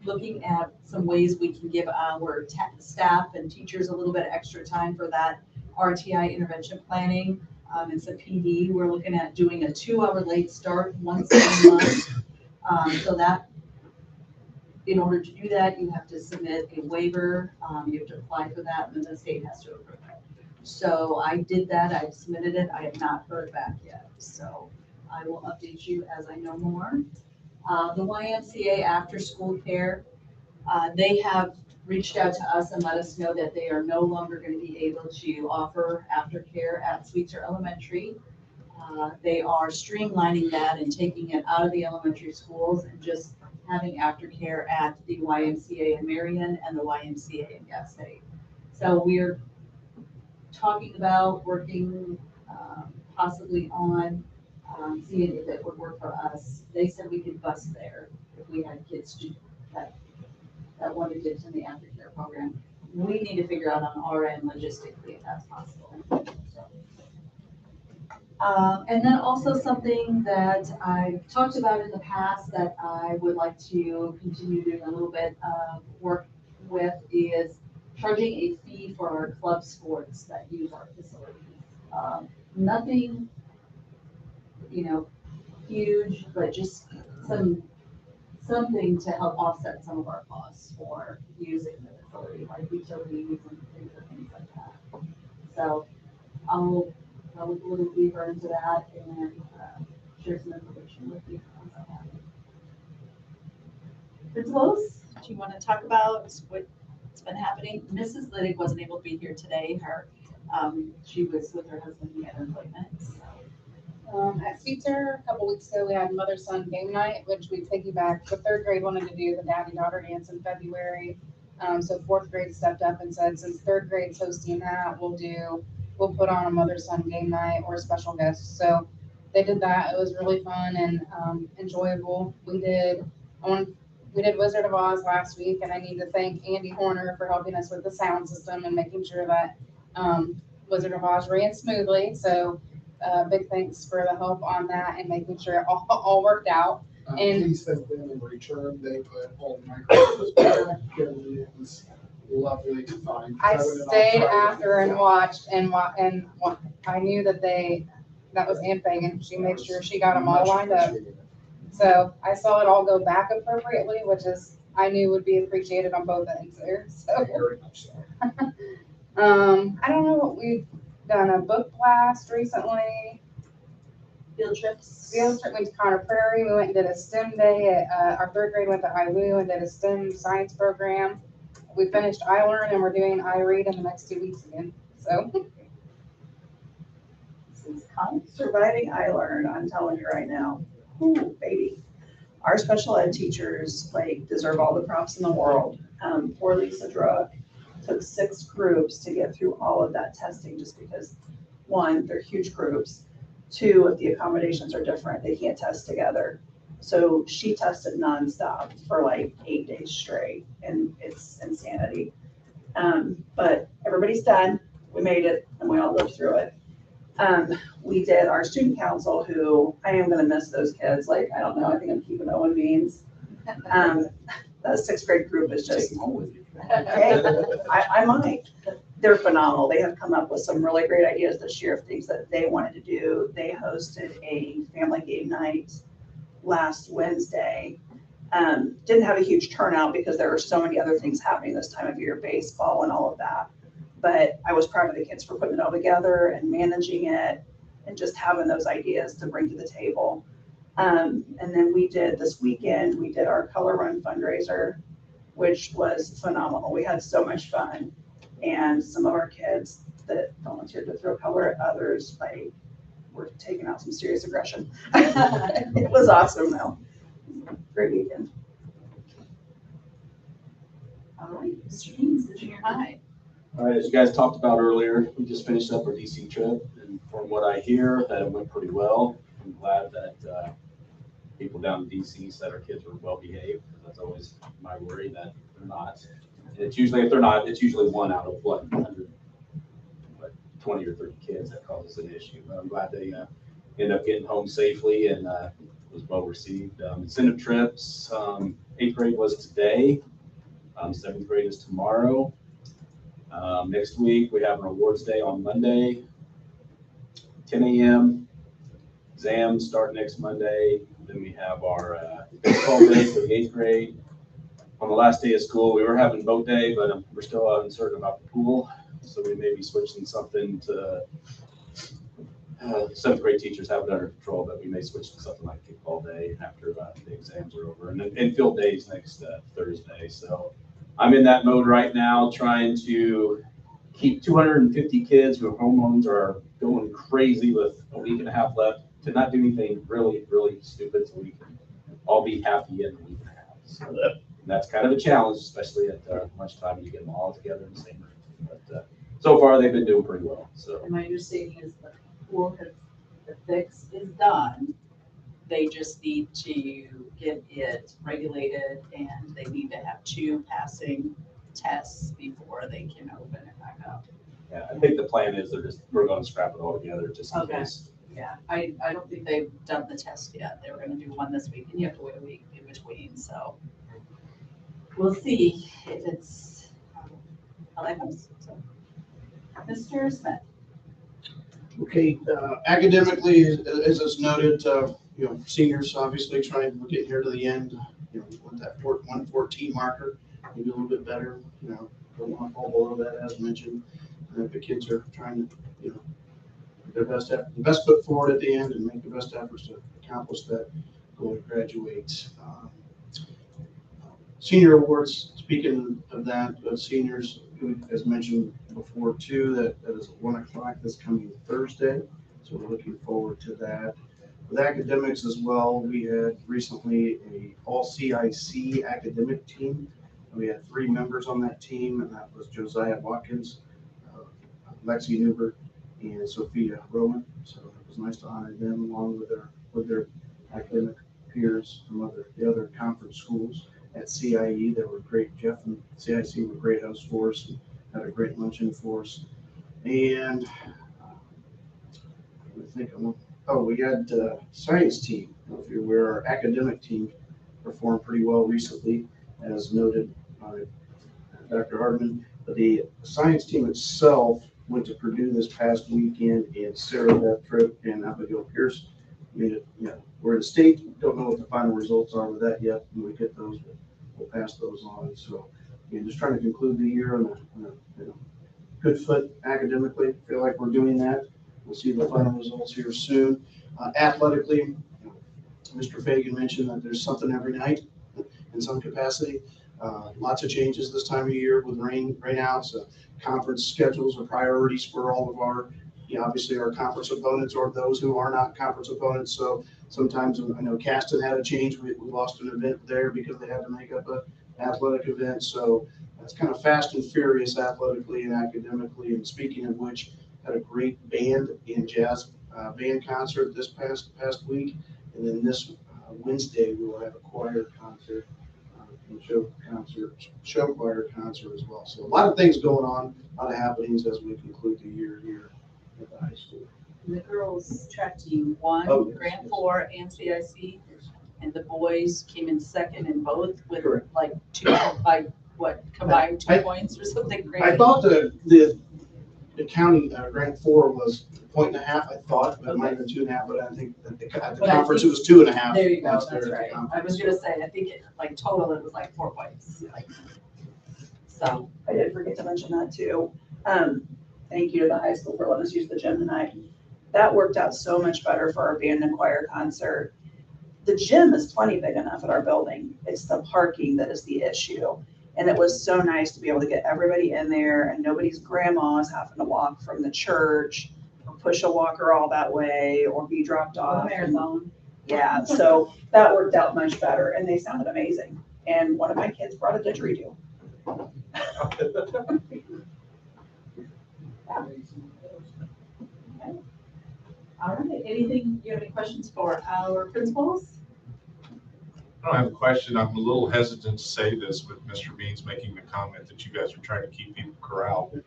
Looking at some ways we can give our staff and teachers a little bit of extra time for that RTI intervention planning. It's a PD. We're looking at doing a 2-hour late start once a month. So that, in order to do that, you have to submit a waiver. You have to apply for that, and then the state has to approve it. So I did that. I've submitted it. I have not heard back yet. So I will update you as I know more. The YMCA after school care, they have reached out to us and let us know that they are no longer going to be able to offer aftercare at Sweetser Elementary. They are streamlining that and taking it out of the elementary schools and just having aftercare at the YMCA in Marion and the YMCA in Gas City. So we're talking about working possibly on seeing if it would work for us. They said we could bus there if we had kids that wanted kids in the aftercare program. We need to figure out on our end logistically if that's possible. So. And then also something that I've talked about in the past that I would like to continue doing a little bit of work with is charging a fee for our club sports that use our facilities. Nothing, huge, but just something to help offset some of our costs for using the facility, like utilities and things like that. So I'll look a little deeper into that and share some information with you once I have it. Principals, do you want to talk about what's been happening? Mrs. Liddick wasn't able to be here today. She was with her husband, he had an appointment. So. At Sweetser, a couple weeks ago, we had mother-son game night, which we piggybacked. The 3rd grade wanted to do the daddy-daughter dance in February. So 4th grade stepped up and said, since 3rd grade's hosting that, we'll put on a mother-son game night or a special guest. So they did that. It was really fun and enjoyable. We did Wizard of Oz last week, and I need to thank Andy Horner for helping us with the sound system and making sure that Wizard of Oz ran smoothly. So big thanks for the help on that and making sure it all worked out. And he said then in return, they put all the microphones back, and it was lovely to find. I stayed after and watched, and I knew that was Aunt Fagan. She made sure she got them all lined up. So I saw it all go back appropriately, which I knew would be appreciated on both ends there. So Very much so. I don't know what we've done, a book blast recently. Field trips. Field trip, went to Conner Prairie. We went and did a STEM day. Our 3rd grade went to IWU and did a STEM science program. We finished iLearn and we're doing iRead in the next 2 weeks again. So. Surviving iLearn, I'm telling you right now. Ooh, baby. Our special ed teachers deserve all the props in the world. Poor Lisa Druck took 6 groups to get through all of that testing just because, 1, they're huge groups. 2, if the accommodations are different, they can't test together. So she tested nonstop for 8 days straight, and it's insanity. But everybody's done. We made it, and we all lived through it. We did our student council, who I am going to miss those kids. I don't know. I think I'm keeping Owen Beans. That 6th grade group is just, okay, I might. They're phenomenal. They have come up with some really great ideas this year of things that they wanted to do. They hosted a family game night last Wednesday, Didn't have a huge turnout because there were so many other things happening this time of year, baseball and all of that. But I was proud of the kids for putting it all together and managing it and just having those ideas to bring to the table. And then this weekend, we did our Color Run fundraiser, which was phenomenal. We had so much fun. And some of our kids that volunteered to throw color at others, were taking out some serious aggression. It was awesome though. Great weekend. All right, Mr. Haynes, the junior high. All right, as you guys talked about earlier, we just finished up our DC trip, and from what I hear, that it went pretty well. I'm glad that people down in DC said our kids were well behaved. That's always my worry that they're not. It's usually, if they're not, it's usually one out of 20 or 30 kids that causes an issue. But I'm glad they end up getting home safely and was well received. Incentive trips, 8th grade was today. 7th grade is tomorrow. Next week, we have an awards day on Monday, 10 a.m. Exams start next Monday. Then we have our baseball day for the 8th grade. On the last day of school, we were having boat day, but we're still uncertain about the pool. So we may be switching something to 7th grade teachers have it under control, but we may switch to something like kickball day after the exams are over. And then field days next Thursday. So I'm in that mode right now, trying to keep 250 kids whose hormones are going crazy with a week and a half left to not do anything really, really stupid so we can all be happy in a week and a half. So that's kind of a challenge, especially at lunchtime when you get them all together in the same room. But so far, they've been doing pretty well. So And my understanding is the pool the fix is done. They just need to get it regulated and they need to have 2 passing tests before they can open it back up. yeah, I think the plan is we're going to scrap it all together just in Okay. case. Yeah, I don't think they've done the test yet. They were gonna do one this week and you have to wait a week in between, so. We'll see if it's, how that goes, so. Mr. Smith. Okay, academically, as it's noted, seniors obviously we're getting here to the end, with that 114 marker, maybe a little bit better, don't want to fall below that as mentioned. The kids are trying to, their best foot forward at the end and make the best efforts to accomplish that goal to graduate. Senior awards, speaking of that, seniors, as mentioned before too, that is at 1 o'clock this coming Thursday. So we're looking forward to that. With academics as well, we had recently a all CIC academic team. We had 3 members on that team, and that was Josiah Watkins, Lexi Newbert, and Sophia Roman. So it was nice to honor them along with their academic peers from the other conference schools. At CIE, they were great. Jeff and CIC were great hosts for us and had a great luncheon for us. And we had science team. If you're aware, our academic team performed pretty well recently, as noted by Dr. Hardman. But the science team itself went to Purdue this past weekend, and Sarah Beth Tripp and Abigail Pierce made it. We're in the state, don't know what the final results are with that yet. When we get those, we'll pass those on. So, just trying to conclude the year on a good foot academically. Feel like we're doing that. We'll see the final results here soon. Athletically, Mr. Fagan mentioned that there's something every night in some capacity. Lots of changes this time of year with rainouts. Conference schedules are priorities for all of our, obviously our conference opponents or those who are not conference opponents. So sometimes I know Caston had a change. We lost an event there because they had to make up an athletic event. So that's kind of fast and furious athletically and academically. And speaking of which, had a great band and jazz band concert this past week. And then this Wednesday, we will have a choir concert. Show choir concert as well. So a lot of things going on, a lot of happenings as we conclude the year here at the high school. And the girls track team won Grant 4 and CIC, and the boys came in second in both with combined 2 points or something crazy. I thought the county, grant 4 was 1.5, I thought, but it might have been 2.5, but I think at the But I conference, it think- was 2.5. There you go, That's that's there at right. the I conference. was gonna say, I think it, like total, it was like 4 points, like. So, I did forget to mention that too. Thank you to the high school for letting us use the gym tonight. That worked out so much better for our band and choir concert. The gym is plenty big enough at our building. It's the parking that is the issue. And it was so nice to be able to get everybody in there and nobody's grandma is having to walk from the church or push a walker all that way or be dropped off. marathon. Yeah, so that worked out much better and they sounded amazing. And one of my kids brought a didgeridoo. All right, anything, you have any questions for our principals? I don't have a question. I'm a little hesitant to say this with Mr. Beans making the comment that you guys are trying to keep people corralled.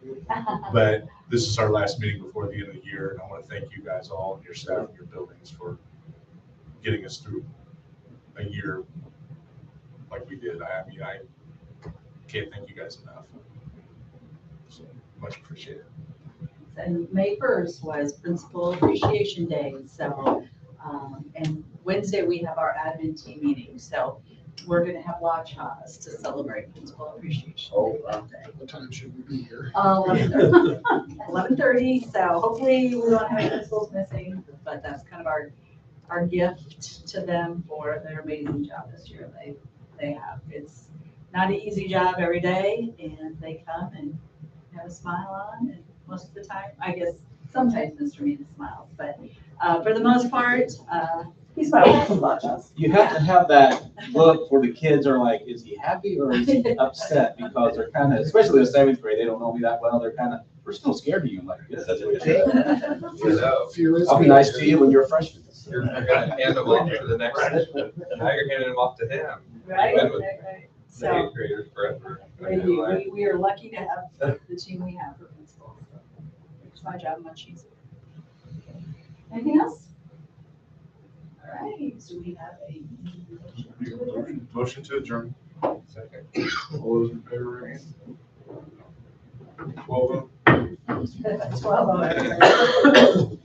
But this is our last meeting before the end of the year, and I want to thank you guys all and your staff and your buildings for getting us through a year like we did. I mean, I can't thank you guys enough. So much appreciated. And May 1st was Principal Appreciation Day, so, and Wednesday we have our admin team meeting, so we're gonna have OHUSC to celebrate Principal Appreciation Day that day. What time should we be here? 11:30, so hopefully we won't have any principals missing, but that's kind of our gift to them for their amazing job this year. They have, it's not an easy job every day, and they come and have a smile on, and most of the time, I guess, sometimes Mr. Mina smiles, but for the most part, He's my OHUSC. You have to have that look where the kids are like, is he happy or is he upset? Because they're kind of, especially the 7th grade, they don't know me that well. They're kind of, we're still scared of you. I'm like, yes, that's what it is. You know, I'll be nice to you when you're a freshman. you're gonna hand them off to the next, now you're handing them off to him. right, Been with right. The So, 8th graders forever. we are lucky to have the team we have for principals. So makes my job much easier. Anything else? All right, so we have a Motion to adjourn. Second. All those in favor, raise your hand. 12 12 hours.